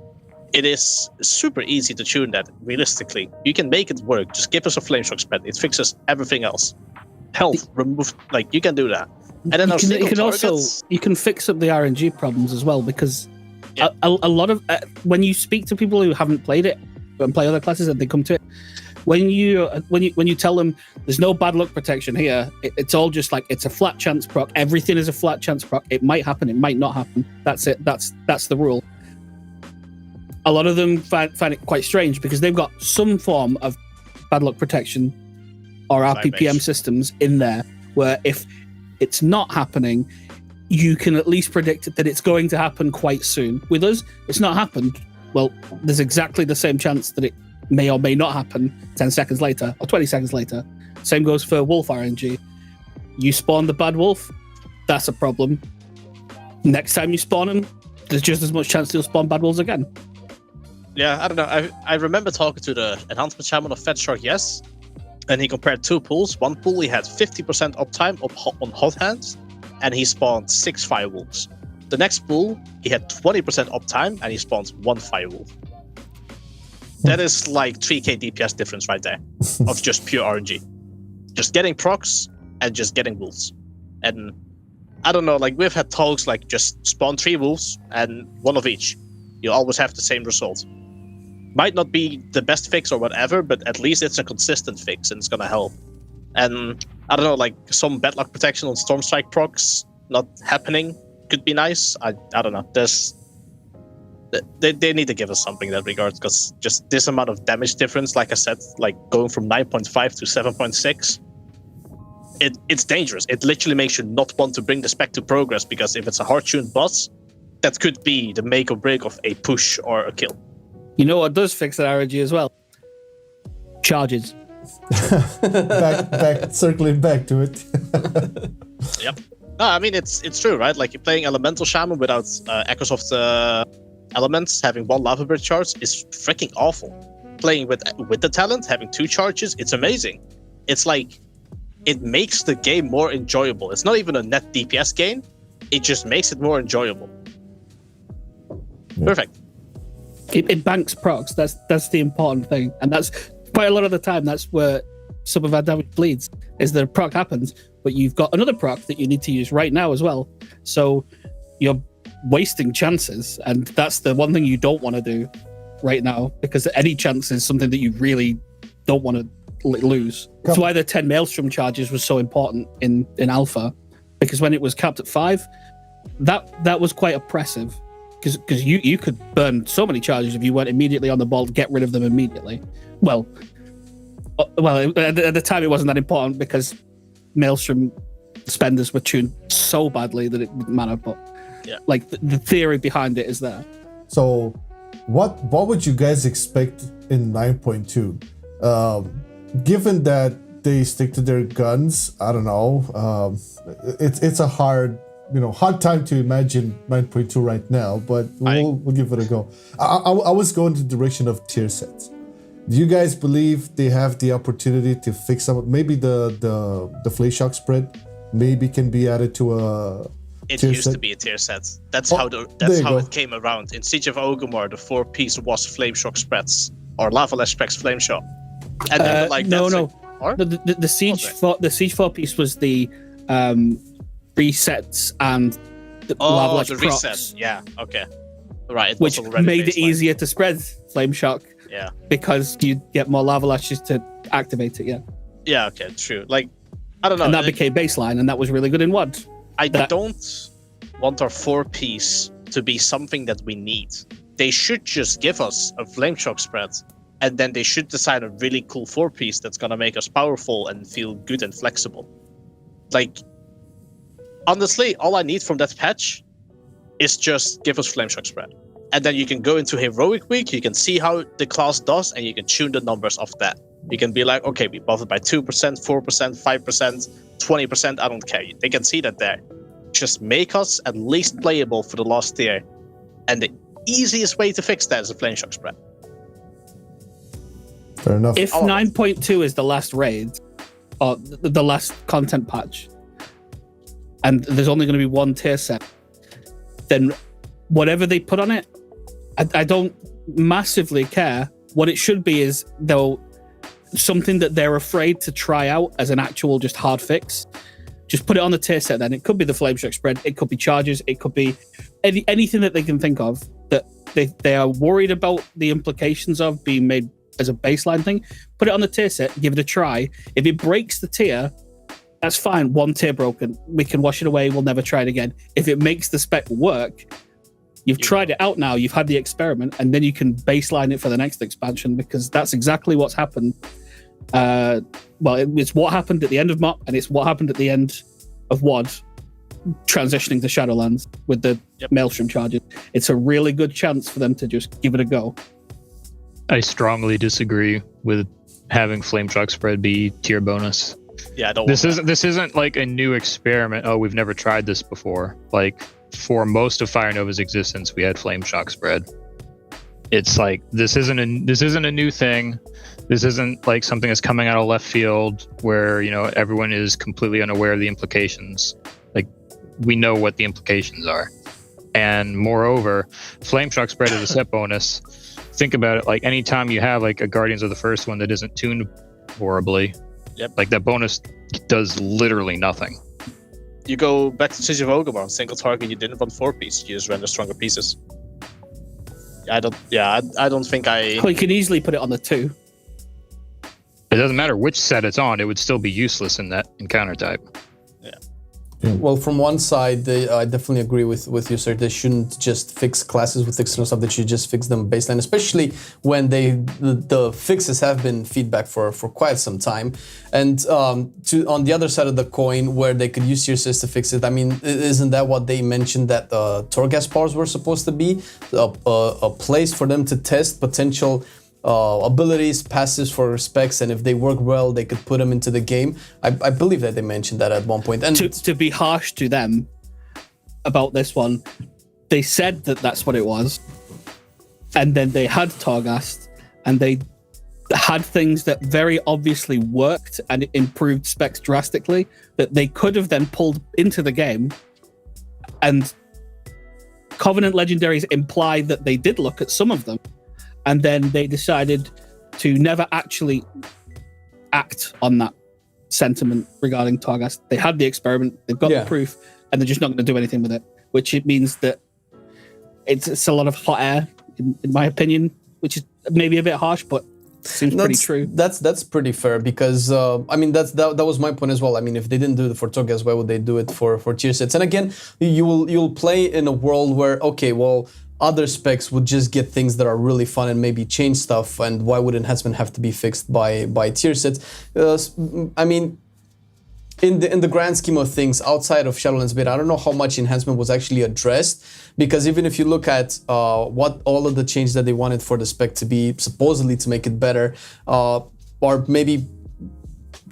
It is super easy to tune that, realistically. You can make it work. Just give us a flame shock spell. It fixes everything else. Health, remove, you can do that. And then you can fix up the RNG problems as well, because a lot of when you speak to people who haven't played it and play other classes and they come to it, When you tell them there's no bad luck protection here, it's all just like it's a flat chance proc. Everything is a flat chance proc. It might happen, it might not happen. That's it. That's the rule. A lot of them find it quite strange because they've got some form of bad luck protection or RPPM systems in there where if it's not happening, you can at least predict that it's going to happen quite soon. With us, it's not happened. Well, there's exactly the same chance that it may or may not happen 10 seconds later or 20 seconds later. Same goes for wolf RNG. You spawn the bad wolf, that's a problem. Next time you spawn him, there's just as much chance you'll spawn bad wolves again. Yeah, I don't know. I remember talking to the Enhancement Shaman of Fat Shark, yes, and he compared two pools. One pool he had 50% uptime on hot hands, and he spawned 6 firewolves. The next pool he had 20% uptime, and he spawned 1 firewolf. That is like 3k DPS difference right there of just pure RNG. Just getting procs and just getting wolves. And I don't know, like we've had talks like just spawn 3 wolves and 1 of each. You always have the same result. Might not be the best fix or whatever, but at least it's a consistent fix and it's gonna help. And I don't know, like some bad luck protection on Storm Strike procs not happening could be nice. I don't know. They need to give us something in that regard, because just this amount of damage difference, like I said, like going from 9.5 to 7.6, it's dangerous. It literally makes you not want to bring the spec to progress, because if it's a hard-tuned boss, that could be the make or break of a push or a kill. You know what does fix that RNG as well? Charges. Circling back to it. Yep. No, I mean it's true, right? Like you're playing Elemental Shaman without Echoes of the Elements, having 1 Lava Bird charge is freaking awful. Playing with the talent, having 2 charges, it's amazing. It's like it makes the game more enjoyable. It's not even a net DPS gain. It just makes it more enjoyable. Yeah. Perfect. It banks procs. That's the important thing, and that's quite a lot of the time. That's where some of our damage bleeds. Is that a proc happens, but you've got another proc that you need to use right now as well. So you're wasting chances, and that's the one thing you don't want to do right now, because any chance is something that you really don't want to lose. That's why the 10 Maelstrom charges was so important in Alpha, because when it was capped at 5, that was quite oppressive. Because you could burn so many charges if you weren't immediately on the ball to get rid of them immediately. Well, at the time it wasn't that important because Maelstrom spenders were tuned so badly that it didn't matter. But yeah, like the theory behind it is there. So, what would you guys expect in 9.2? Given that they stick to their guns, I don't know. It's a hard time to imagine 9.2 right now, but we'll give it a go. I was going in the direction of tier sets. Do you guys believe they have the opportunity to fix some? Maybe the Flame Shock spread maybe can be added to a. It used to be a tier set. That's how it came around. In Siege of Orgrimmar, the 4-piece was Flame Shock spreads or Lava Lash Specs Flame Shock. And the Siege the Siege 4-piece was the resets and the Lava Lash procs. Yeah, okay. Right. Which made it easier to spread Flame Shock. Yeah. Because you get more Lava Lashes to activate it, yeah. Yeah, okay, true. Like, I don't know. And that became baseline, and that was really good in WOD. I don't want our 4-piece to be something that we need. They should just give us a Flame Shock spread, and then they should decide a really cool 4-piece that's gonna make us powerful and feel good and flexible. Like, honestly, all I need from that patch is just give us Flame Shock spread. And then you can go into Heroic Week, you can see how the class does, and you can tune the numbers of that. You can be like, okay, we buff it by 2%, 4%, 5%, 20%, I don't care. They can see that there. Just make us at least playable for the last tier. And the easiest way to fix that is a Flame Shock spread. Fair enough. If 9.2 is the last raid, or the last content patch, and there's only going to be one tier set, then whatever they put on it, I don't massively care. What it should be is, though, something that they're afraid to try out as an actual just hard fix. Just put it on the tier set then. It could be the Flame Shock spread, it could be charges, it could be anything that they can think of that they are worried about the implications of being made as a baseline thing. Put it on the tier set, give it a try. If it breaks the tier, that's fine. One tier broken. We can wash it away. We'll never try it again. If it makes the spec work, you've tried it out now, you've had the experiment, and then you can baseline it for the next expansion, because that's exactly what's happened. It's what happened at the end of MOP, and it's what happened at the end of WoD, transitioning to Shadowlands with the Maelstrom charges. It's a really good chance for them to just give it a go. I strongly disagree with having Flame Shock Spread be tier bonus. Yeah, I don't. This isn't like a new experiment. Oh, we've never tried this before. Like, for most of Fire Nova's existence, we had Flame Shock Spread. It's like this isn't a new thing. This isn't like something that's coming out of left field where, you know, everyone is completely unaware of the implications. Like, we know what the implications are. And moreover, Flame Shock Spread is a set bonus. Think about it, like anytime you have like a Guardians of the First One that isn't tuned horribly, like that bonus does literally nothing. You go back to Siege of Orgrimmar, single target, you didn't run 4-piece, you just ran the stronger pieces. I don't think I... Well, you can easily put it on the 2. It doesn't matter which set it's on, it would still be useless in that encounter type. Well, from one side, I definitely agree with you, sir. They shouldn't just fix classes with external stuff. They should just fix them baseline, especially when the fixes have been feedback for quite some time. And on the other side of the coin, where they could use tier sets to fix it, I mean, isn't that what they mentioned that Torghast powers were supposed to be? A place for them to test potential abilities, passives for specs, and if they work well, they could put them into the game. I believe that they mentioned that at one point. And to be harsh to them about this one, they said that that's what it was, and then they had Torghast, and they had things that very obviously worked and improved specs drastically that they could have then pulled into the game, and Covenant Legendaries imply that they did look at some of them. And then they decided to never actually act on that sentiment regarding Torghast. They had the experiment, they've got the proof, and they're just not going to do anything with it. Which it means that it's a lot of hot air, in my opinion, which is maybe a bit harsh, but seems pretty true. That's pretty fair, because I mean that was my point as well. I mean, if they didn't do it for Torghast, why would they do it for tier sets? And again, you'll play in a world where, okay, well, other specs would just get things that are really fun and maybe change stuff, and why would enhancement have to be fixed by tier sets? I mean, in the grand scheme of things, outside of Shadowlands beta, I don't know how much enhancement was actually addressed, because even if you look at what all of the changes that they wanted for the spec to be, supposedly to make it better, are maybe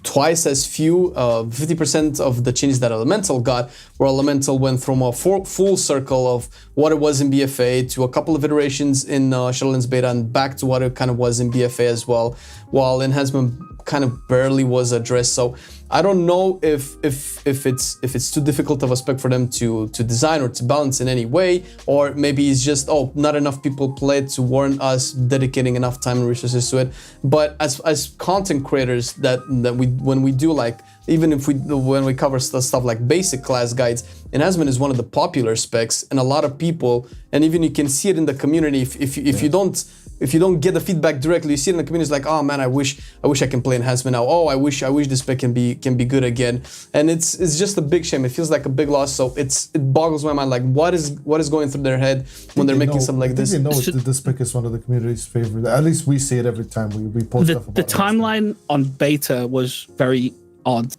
twice as few. 50% of the changes that Elemental got, where Elemental went from a full circle of what it was in BFA to a couple of iterations in Shadowlands beta and back to what it kind of was in BFA as well, while enhancement kind of barely was addressed. So I don't know if it's too difficult of a spec for them to design or to balance in any way, or maybe it's just, oh, not enough people play it to warrant us dedicating enough time and resources to it. But as content creators, when we do, like, even if when we cover stuff like basic class guides, enhancement is one of the popular specs, and a lot of people, and even you can see it in the community. If you don't get the feedback directly, you see it in the community. It's like, oh man, I wish I can play enhancement now. Oh, I wish this spec can be good again. And it's just a big shame. It feels like a big loss. So it boggles my mind. Like, what is going through their head when they're making something like this? They know the spec is one of the community's favorite. At least we see it every time we post stuff about it. The timeline on beta was very odd,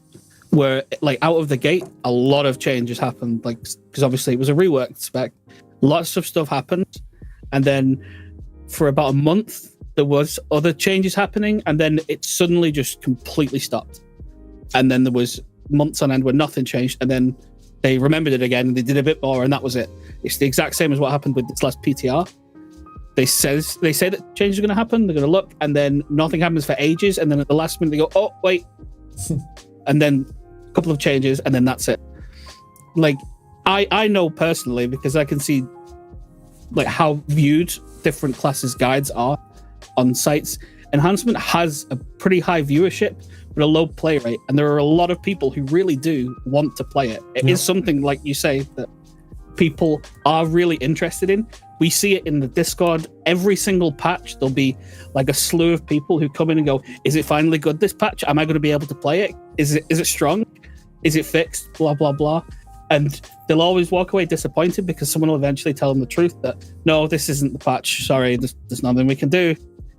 where like out of the gate, a lot of changes happened. Like, because obviously it was a reworked spec. Lots of stuff happened, and then for about a month, there was other changes happening, and then it suddenly just completely stopped. And then there was months on end where nothing changed, and then they remembered it again, and they did a bit more, and that was it. It's the exact same as what happened with this last PTR. They say that changes are going to happen, they're going to look, and then nothing happens for ages, and then at the last minute they go, oh, wait. And then a couple of changes, and then that's it. Like, I know personally, because I can see like how viewed different classes guides are on sites. Enhancement has a pretty high viewership but a low play rate, and there are a lot of people who really do want to play it. It is something, like you say, that people are really interested in. We see it in the Discord. Every single patch, there'll be like a slew of people who come in and go, is it finally good, this patch? Am I going to be able to play it? Is it strong? Is it fixed? Blah, blah, blah. And they'll always walk away disappointed because someone will eventually tell them the truth that, no, this isn't the patch. Sorry, there's nothing we can do.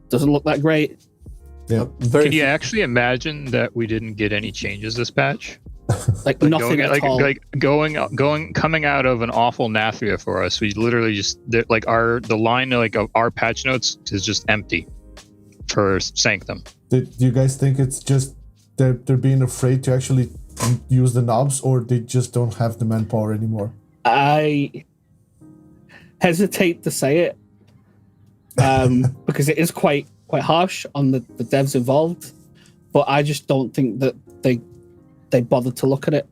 Doesn't look that great. Yeah. Can you actually imagine that we didn't get any changes this patch? Like nothing at all. Coming out of an awful Nathria for us, we literally just the line of our patch notes is just empty for Sanctum. Do you guys think it's just they're being afraid to actually use the knobs, or they just don't have the manpower anymore? I hesitate to say it because it is quite harsh on the devs involved, but I just don't think that they bothered to look at it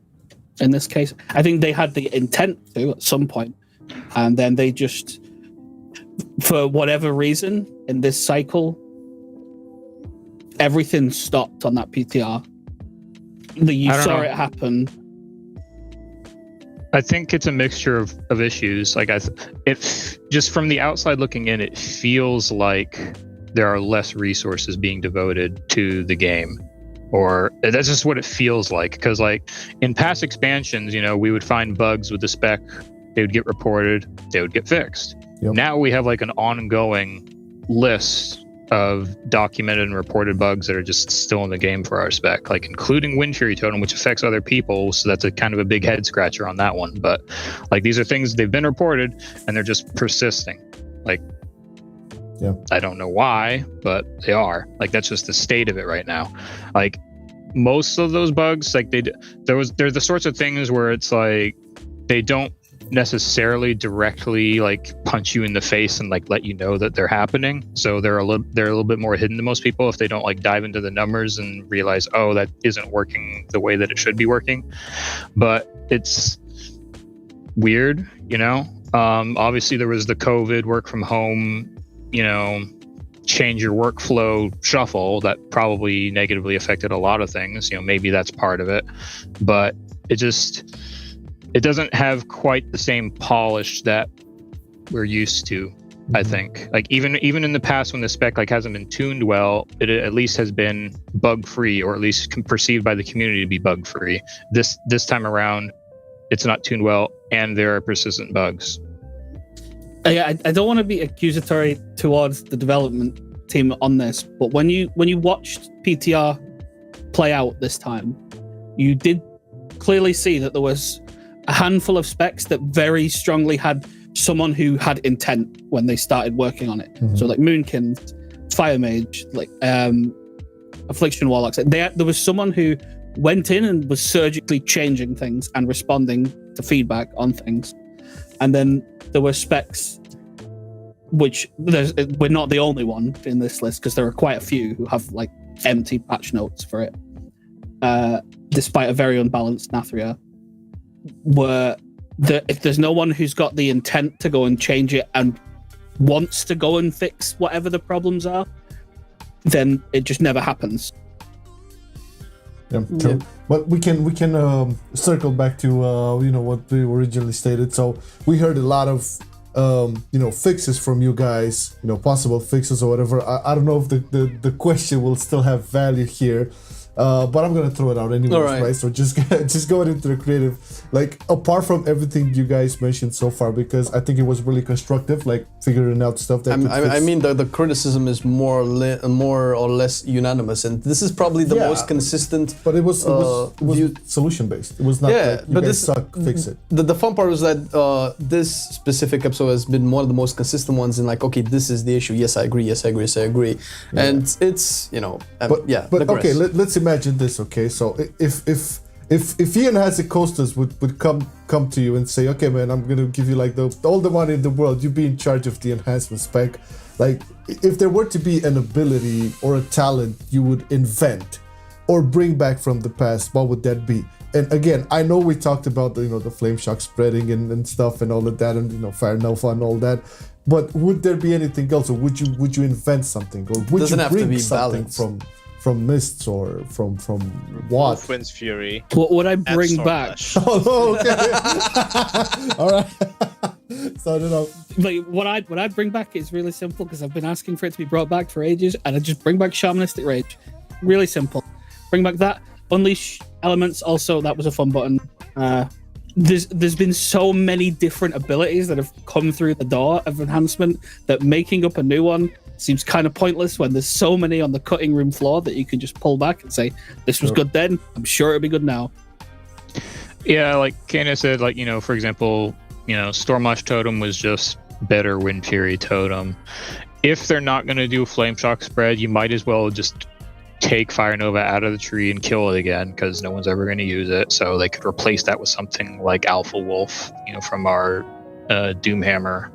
in this case. I think they had the intent to at some point, and then they just, for whatever reason, in this cycle, everything stopped on that PTR. You saw it happen. I think it's a mixture of issues. Like if just from the outside looking in, it feels like there are less resources being devoted to the game. Or that's just what it feels like. Because like in past expansions, we would find bugs with the spec, they would get reported, they would get fixed. Yep. Now we have like an ongoing list of documented and reported bugs that are just still in the game for our spec, like including Wind Fury Totem, which affects other people. So that's a kind of a big head scratcher on that one. But like these are things they've been reported and they're just persisting. Like, yeah, I don't know why, but they are. Like that's just the state of it right now. Like most of those bugs, like they're the sorts of things where it's like they don't necessarily directly like punch you in the face and like let you know that they're happening. So they're a little bit more hidden to most people if they don't like dive into the numbers and realize, oh, that isn't working the way that it should be working. But it's weird, obviously there was the COVID work from home, change your workflow shuffle that probably negatively affected a lot of things. Maybe that's part of it, but it doesn't have quite the same polish that we're used to. I think like even in the past when the spec like hasn't been tuned well, it at least has been bug free, or at least perceived by the community to be bug free. This time around, it's not tuned well, and there are persistent bugs. I don't want to be accusatory towards the development team on this, but when you watched PTR play out this time, you did clearly see that there was a handful of specs that very strongly had someone who had intent when they started working on it. Mm-hmm. So like Moonkin, Fire Mage, like Affliction Warlocks. There was someone who went in and was surgically changing things and responding to feedback on things. And then there were specs, which we're not the only one in this list because there are quite a few who have like empty patch notes for it, despite a very unbalanced Nathria. Where if there's no one who's got the intent to go and change it and wants to go and fix whatever the problems are, then it just never happens. Yeah, true. Yeah. But we can circle back to what we originally stated. So we heard a lot of fixes from you guys, possible fixes or whatever. I don't know if the question will still have value here. But I'm gonna throw it out anyways, right? So just going into the creative, like apart from everything you guys mentioned so far, because I think it was really constructive, like figuring out stuff that I mean the criticism is more or less unanimous, and this is probably the most consistent. But it was solution based. It was not like you guys suck, fix it. The fun part was that this specific episode has been one of the most consistent ones in like, okay, this is the issue. Yes, I agree. Yes, I agree. Yes, I agree. Yeah. And it's But okay, let's imagine this. Okay, so if Ian has a Costas would come to you and say, okay man, I'm gonna give you like all the money in the world, you be in charge of the enhancement spec. Like if there were to be an ability or a talent you would invent or bring back from the past, what would that be? And again, I know we talked about the flame shock spreading and stuff and all of that, and Fire Nova and all that. But would there be anything else, or would you invent something, or would you bring something from Mists or from what? Wind's Fury. What would I bring back? Oh, okay. All right. So I don't know. Like what I'd bring back is really simple because I've been asking for it to be brought back for ages, and I just bring back Shamanistic Rage. Really simple. Bring back that. Unleash elements. Also, that was a fun button. There's been so many different abilities that have come through the door of enhancement that making up a new one seems kind of pointless when there's so many on the cutting room floor that you can just pull back and say, this was good then, I'm sure it'll be good now. Yeah, like Cayna said, like, you know, for example, you know, Stormlash Totem was just better Wind Fury Totem. If they're not going to do a Flame Shock spread, you might as well just take Fire Nova out of the tree and kill it again, because no one's ever going to use it. So they could replace that with something like Alpha Wolf, you know, from our Doomhammer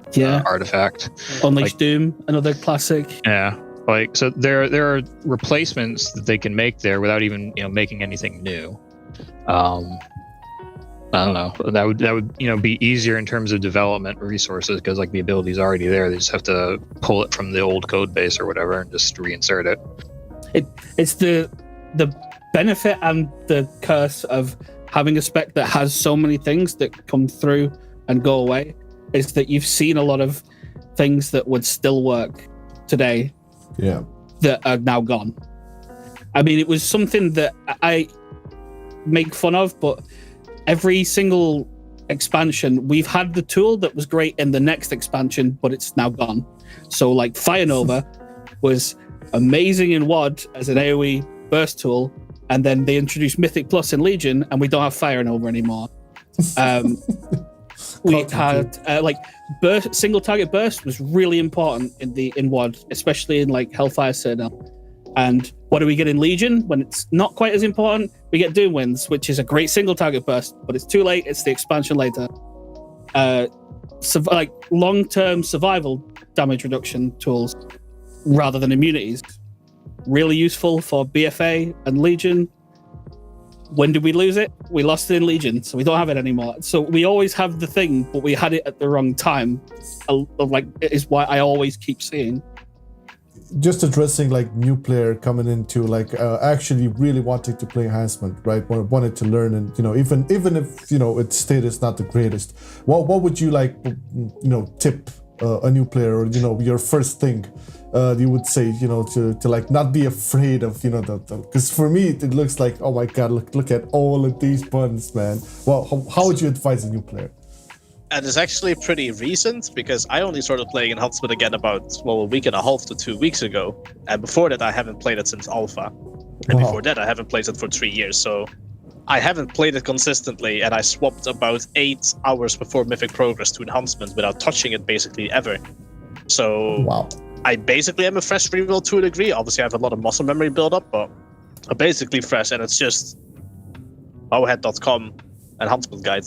artifact. Unleash Doom, another classic. Yeah, like, so there are replacements that they can make there without even, you know, making anything new. I don't know. That would you know, be easier in terms of development resources, because like the ability's already there. They just have to pull it from the old code base or whatever and just reinsert it. It's the benefit and the curse of having a spec that has so many things that come through and go away, is that you've seen a lot of things that would still work today that are now gone. I mean, it was something that I make fun of, but every single expansion, we've had the tool that was great in the next expansion, but it's now gone. So like Fire Nova was amazing in WoD as an AoE burst tool, and then they introduced Mythic Plus in Legion, and we don't have Fire Nova anymore. We had like single target burst was really important in WoD, especially in like Hellfire Citadel. And what do we get in Legion when it's not quite as important? We get Doom Winds, which is a great single target burst, but it's too late. It's the expansion later. Like long-term survival damage reduction tools rather than immunities. Really useful for BFA and Legion. When did we lose it? We lost it in Legion, so we don't have it anymore. So we always have the thing, but we had it at the wrong time. Like, it is why I always keep seeing. Just addressing like new player coming into like actually really wanting to play enhancement, right? Wanted to learn, and you know, even if you know its state is not the greatest, what would you like, you know, tip a new player, or you know, your first thing you would say, you know, to like not be afraid of, you know, because for me it looks like, oh my god, look at all of these buttons, man. Well, how would you advise a new player? And it's actually pretty recent, because I only started playing Enhancement again about, well, a week and a half to 2 weeks ago. And before that, I haven't played it since Alpha. And before that, I haven't played it for 3 years. So I haven't played it consistently, and I swapped about 8 hours before Mythic Progress to Enhancement without touching it basically ever. So I basically am a fresh rebuild to a degree. Obviously, I have a lot of muscle memory build up, but I'm basically fresh, and it's just bowhead.com Enhancement Guide.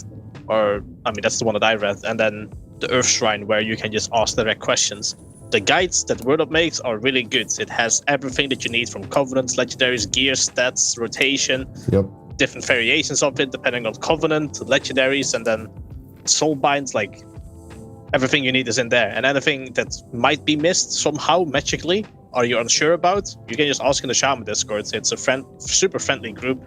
Or, I mean, that's the one that I read. And then the Earth Shrine, where you can just ask direct questions. The guides that Wordup makes are really good. It has everything that you need, from Covenants, Legendaries, gear, stats, rotation, different variations of it, depending on Covenant, Legendaries, and then Soulbinds. Like, everything you need is in there. And anything that might be missed somehow, magically, or you're unsure about, you can just ask in the Shaman Discord. It's a super friendly group.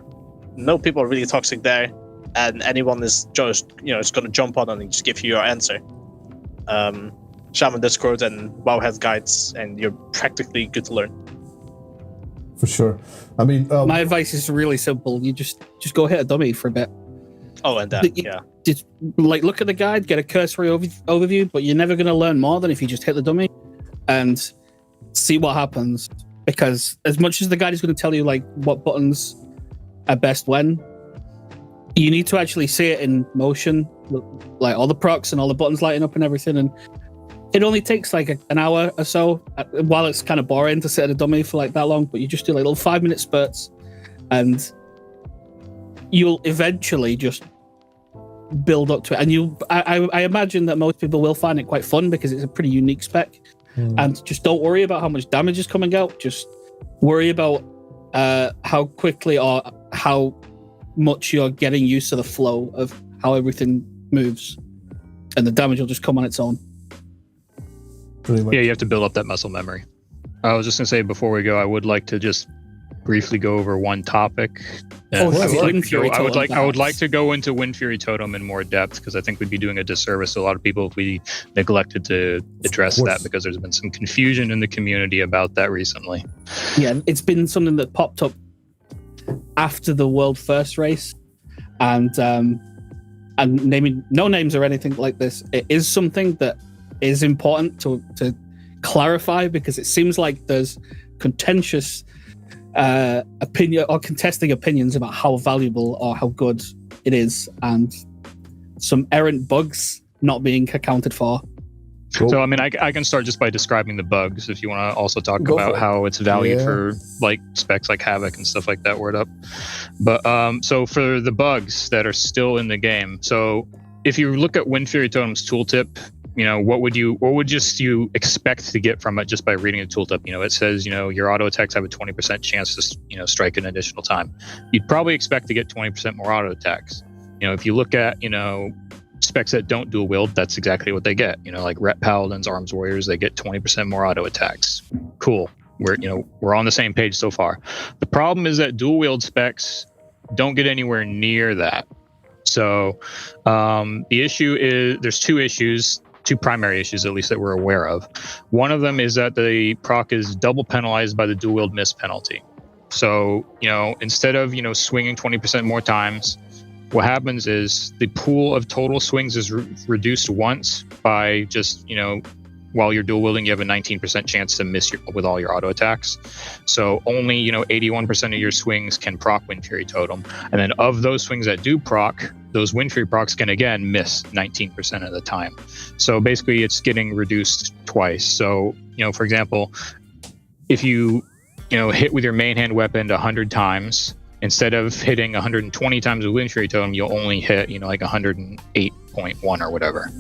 No people are really toxic there. And anyone is just, you know, it's going to jump on and just give you your answer. Shaman Discord and Wowhead guides, and you're practically good to learn. For sure. I mean, my advice is really simple. You just go hit a dummy for a bit. Oh, and that, Just like look at the guide, get a cursory overview, but you're never going to learn more than if you just hit the dummy and see what happens. Because as much as the guide is going to tell you like what buttons are best when, you need to actually see it in motion, like all the procs and all the buttons lighting up and everything. And it only takes like an hour or so, while it's kind of boring to sit at a dummy for like that long, but you just do like little 5-minute spurts, and you'll eventually just build up to it. And I imagine that most people will find it quite fun, because it's a pretty unique spec. And just don't worry about how much damage is coming out. Just worry about how quickly or how much you're getting used to the flow of how everything moves, and the damage will just come on its own. Yeah, you have to build up that muscle memory. I was just gonna say, before we go, I would like to just briefly go over one topic. Oh, I would like to go into Wind Fury Totem in more depth, because I think we'd be doing a disservice to a lot of people if we neglected to address that, because there's been some confusion in the community about that recently. Yeah, it's been something that popped up after the World First race, and naming no names or anything like this, it is something that is important to clarify, because it seems like there's contentious opinion or contesting opinions about how valuable or how good it is, and some errant bugs not being accounted for. Cool. So I mean, I can start just by describing the bugs, if you want to also talk about how it's valued for like specs like Havoc and stuff like that, Wordup. But so for the bugs that are still in the game, so if you look at Wind Fury Totem's tooltip, you know, what would you expect to get from it just by reading the tooltip? You know, it says, you know, your auto attacks have a 20% chance to, you know, strike an additional time. You'd probably expect to get 20% more auto attacks. You know, if you look at, you know, specs that don't dual wield, that's exactly what they get. You know, like Ret Paladins, Arms Warriors, they get 20% more auto attacks. Cool. We're on the same page so far. The problem is that dual wield specs don't get anywhere near that. So the issue is, there's two primary issues, at least that we're aware of. One of them is that the proc is double penalized by the dual wield miss penalty. So, you know, instead of, you know, swinging 20% more times, what happens is the pool of total swings is reduced once by just, you know, while you're dual wielding, you have a 19% chance to miss with all your auto attacks. So only, you know, 81% of your swings can proc Wind Fury Totem. And then of those swings that do proc, those Wind Fury procs can again miss 19% of the time. So basically it's getting reduced twice. So, you know, for example, if you hit with your main hand weapon 100 times, instead of hitting 120 times with Wind Fury Totem, you'll only hit, you know, like 108.1 or whatever.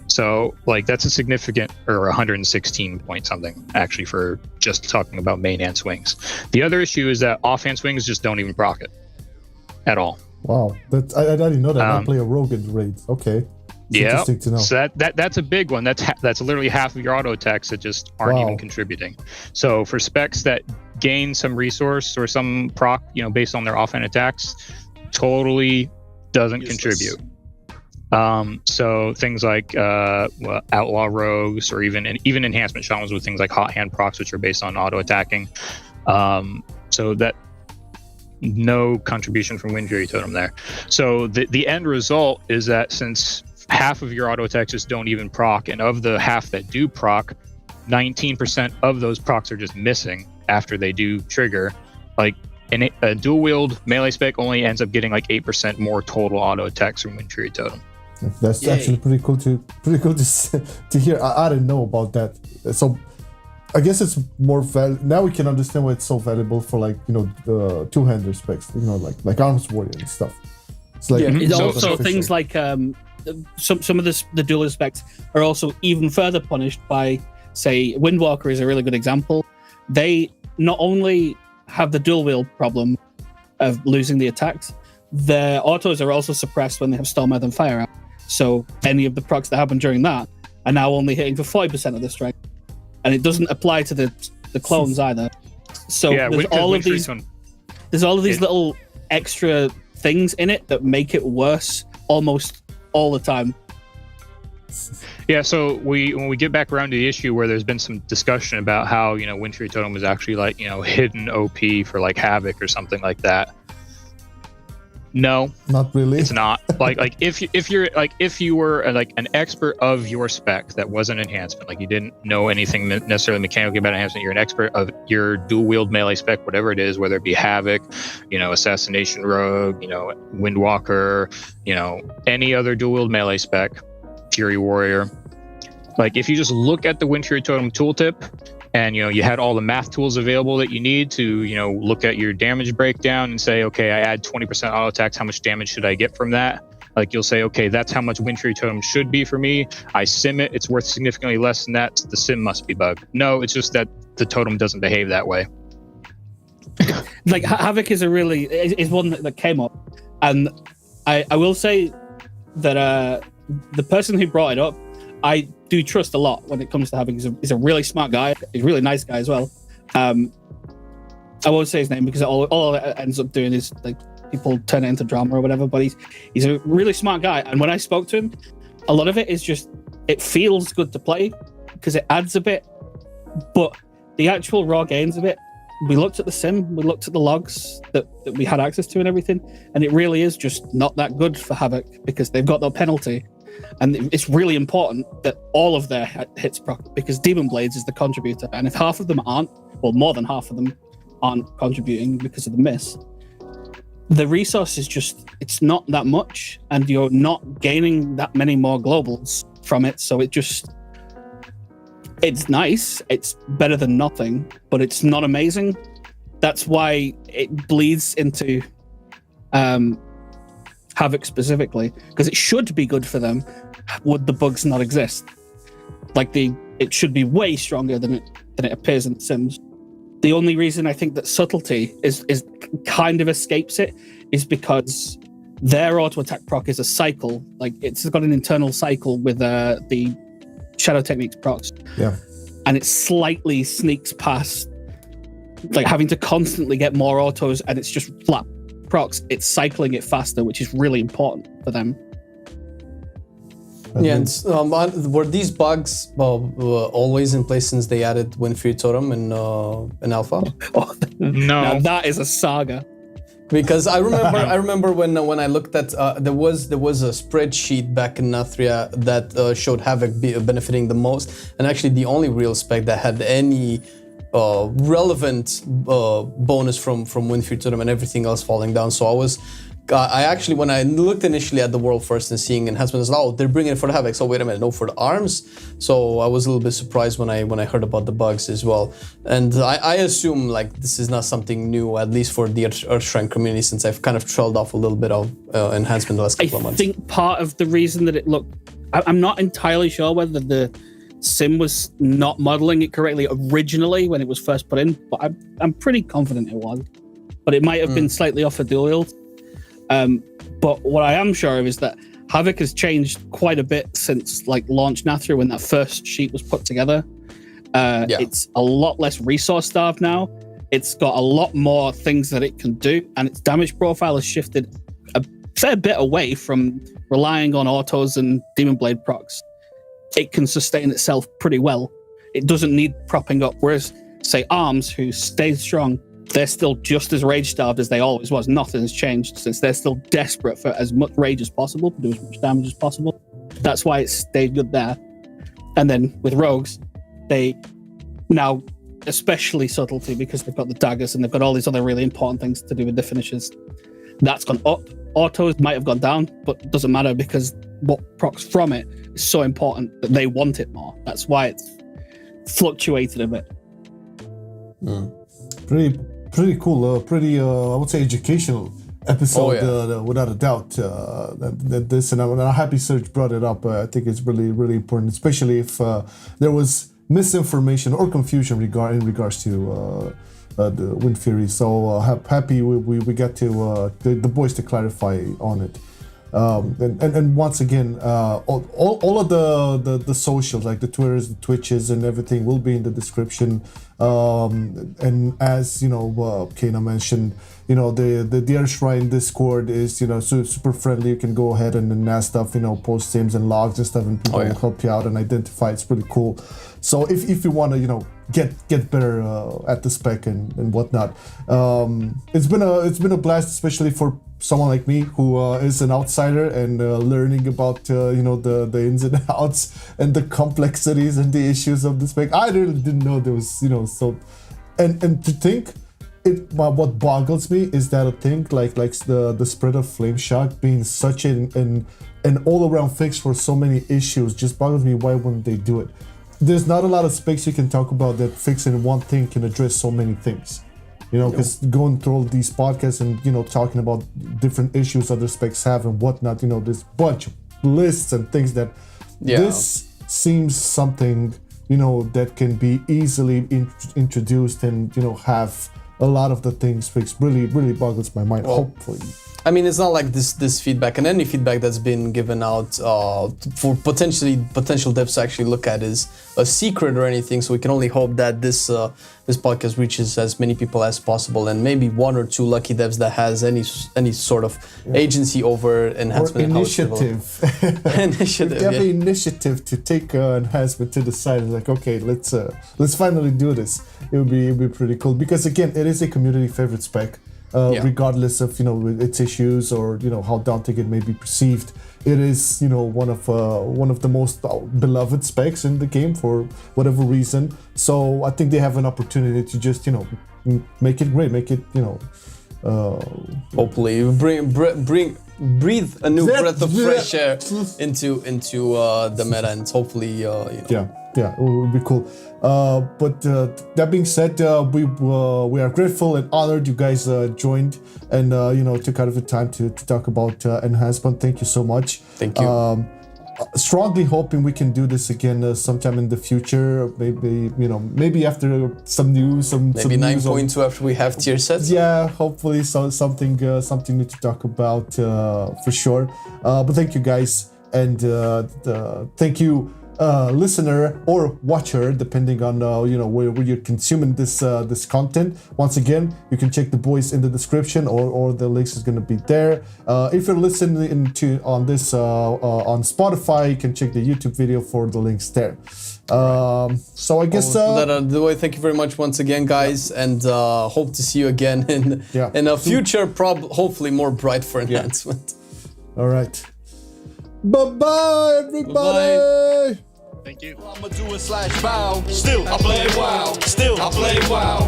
So, like, that's a significant, or 116 point something, actually, for just talking about main hand swings. The other issue is that offhand swings just don't even proc it at all. Wow, I didn't know that. I play a rogue in raids. Okay. Yeah, interesting to know. So that's a big one. That's literally half of your auto attacks that just aren't even contributing. So for specs that gain some resource or some proc, you know, based on their offhand attacks, totally doesn't contribute. So things like outlaw rogues, or even enhancement shamans with things like hot hand procs, which are based on auto attacking. So that no contribution from Wind Fury Totem there. So the end result is that since half of your auto attacks just don't even proc, and of the half that do proc, 19% of those procs are just missing after they do trigger. Like a dual wield melee spec only ends up getting like 8% more total auto attacks from Wind Fury Totem. That's actually pretty cool to hear. I didn't know about that. So I guess it's more now we can understand why it's so valuable for, like, you know, the two-hander specs, you know, like Arms Warrior and stuff. It's like it's also things like some of the dual specs are also even further punished by, say, Windwalker is a really good example. They not only have the dual wield problem of losing the attacks, their autos are also suppressed when they have Storm Earth and Fire out. So any of the procs that happen during that are now only hitting for 40% of the strength. And it doesn't apply to the clones either. So there's all of these little extra things in it that make it worse almost all the time. Yeah, so when we get back around to the issue where there's been some discussion about how, you know, Wind Fury Totem is actually, like, you know, hidden OP for like Havoc or something like that. No, not really. It's not. like if you were like an expert of your spec that wasn't enhancement, like you didn't know anything necessarily mechanically about enhancement, you're an expert of your dual wield melee spec, whatever it is, whether it be Havoc, you know, Assassination Rogue, you know, Windwalker, you know, any other dual wield melee spec, Fury Warrior. Like, if you just look at the Wind Fury Totem tooltip, and, you know, you had all the math tools available that you need to, you know, look at your damage breakdown and say, okay, I add 20% auto attacks, how much damage should I get from that? Like, you'll say, okay, that's how much Wind Fury Totem should be for me. I sim it, it's worth significantly less than that. The sim must be bugged. No, it's just that the totem doesn't behave that way. Like, Havoc is one that came up, and I will say that the person who brought it up, I do trust a lot when it comes to Havoc. He's a really smart guy. He's a really nice guy as well. I won't say his name because all it ends up doing is like people turn it into drama or whatever. But he's a really smart guy, and when I spoke to him, a lot of it is just it feels good to play because it adds a bit, but the actual raw gains of it. We looked at the sim, we looked at the logs that we had access to and everything, and it really is just not that good for Havoc because they've got no penalty. And it's really important that all of their hits proc because Demon Blades is the contributor. And if half of them aren't, well, more than half of them aren't contributing because of the miss, the resource is just, it's not that much and you're not gaining that many more globals from it. So it's nice, it's better than nothing, but it's not amazing. That's why it bleeds into Havoc specifically, because it should be good for them would the bugs not exist. Like it should be way stronger than it appears in the Sims. The only reason I think that subtlety is kind of escapes it is because their auto attack proc is a cycle. Like it's got an internal cycle with the Shadow Techniques procs. Yeah. And it slightly sneaks past, like having to constantly get more autos, and it's just flat procs. It's cycling it faster, which is really important for them. Yeah, and were these bugs always in place since they added Wind Fury Totem in Alpha? Oh, No. now that is a saga. Because I remember when I looked at there was a spreadsheet back in Nathria that showed Havoc benefiting the most, and actually the only real spec that had any relevant bonus from Wind Fury Totem and everything else falling down. So I actually, when I looked initially at the world first and seeing enhancement, I was like, oh, they're bringing it for the Havoc. So wait a minute, no, for the arms. So I was a little bit surprised when I heard about the bugs as well. And I assume like this is not something new, at least for the Earthshrine community, since I've kind of trailed off a little bit of enhancement the last couple of months. I think part of the reason that it looked, I'm not entirely sure whether the sim was not modeling it correctly originally when it was first put in, but I'm pretty confident it was. But it might have been slightly off a dual wield. But what I am sure of is that Havoc has changed quite a bit since like launch Nathria when that first sheet was put together. It's a lot less resource starved now. It's got a lot more things that it can do, and its damage profile has shifted a fair bit away from relying on autos and Demon Blade procs. It can sustain itself pretty well. It doesn't need propping up, whereas say Arms, who stays strong, they're still just as rage starved as they always was. Nothing has changed since they're still desperate for as much rage as possible, to do as much damage as possible. That's why it stayed good there. And then with rogues, they now, especially subtlety, because they've got the daggers and they've got all these other really important things to do with the finishes. That's gone up. Autos might have gone down, but it doesn't matter because what procs from it is so important that they want it more. That's why it's fluctuated a bit. Pretty cool, I would say educational episode, without a doubt. That this, and I'm happy Serge brought it up. I think it's really, really important, especially if there was misinformation or confusion in regards to the Wind Fury. So happy we got to the boys to clarify on it. And once again, all of the socials, like the Twitters, the Twitches, and everything will be in the description. And as you know, Cayna mentioned, you know, the Earthshrine Discord is, you know, super friendly. You can go ahead and ask stuff, you know, post sims and logs and stuff, and people will help you out and identify. It's pretty cool. So if you want to, you know, get better at the spec and whatnot, it's been a blast, especially for someone like me who is an outsider and learning about you know, the ins and outs and the complexities and the issues of the spec. I really didn't know there was, you know, so and to think what boggles me is that I think like the spread of flame shock being such an all-around fix for so many issues just boggles me. Why wouldn't they do it? There's not a lot of specs you can talk about that fixing one thing can address so many things. You know, because going through all these podcasts and, you know, talking about different issues other specs have and whatnot, you know, there's a bunch of lists and things that this seems something, you know, that can be easily introduced and, you know, have a lot of the things fixed. Really, really boggles my mind, hopefully. I mean, it's not like this feedback and any feedback that's been given out for potential devs to actually look at is a secret or anything. So we can only hope that this podcast reaches as many people as possible, and maybe 1 or 2 lucky devs that has any sort of agency over enhancement. Or initiative. Initiative. If you have the initiative to take enhancement to the side, it's like, okay, let's finally do this. It would be pretty cool, because again, it is a community favorite spec. Regardless of its issues or how daunting it may be perceived, it is one of the most beloved specs in the game for whatever reason. So I think they have an opportunity to just make it great, make it hopefully breathe a new breath of fresh air into the meta, and hopefully yeah, it would be cool. But that being said, we are grateful and honored you guys joined and took out of the time to talk about enhancement. Thank you so much. Thank you. Strongly hoping we can do this again sometime in the future. Maybe after some news, maybe 9.2 after we have tier sets. Yeah, hopefully something new to talk about for sure. But thank you guys, and thank you. Listener or watcher, depending on where you're consuming this content. Once again, you can check the boys in the description, or the links is going to be there. If you're listening on this on Spotify, you can check the YouTube video for the links there. So I guess the way. Thank you very much once again, guys, and hope to see you again in a future, hopefully more bright for enhancement. All right. Bye-bye, everybody. Bye-bye. Thank you. I'ma do it /bow. Still I play WoW. Still I play WoW.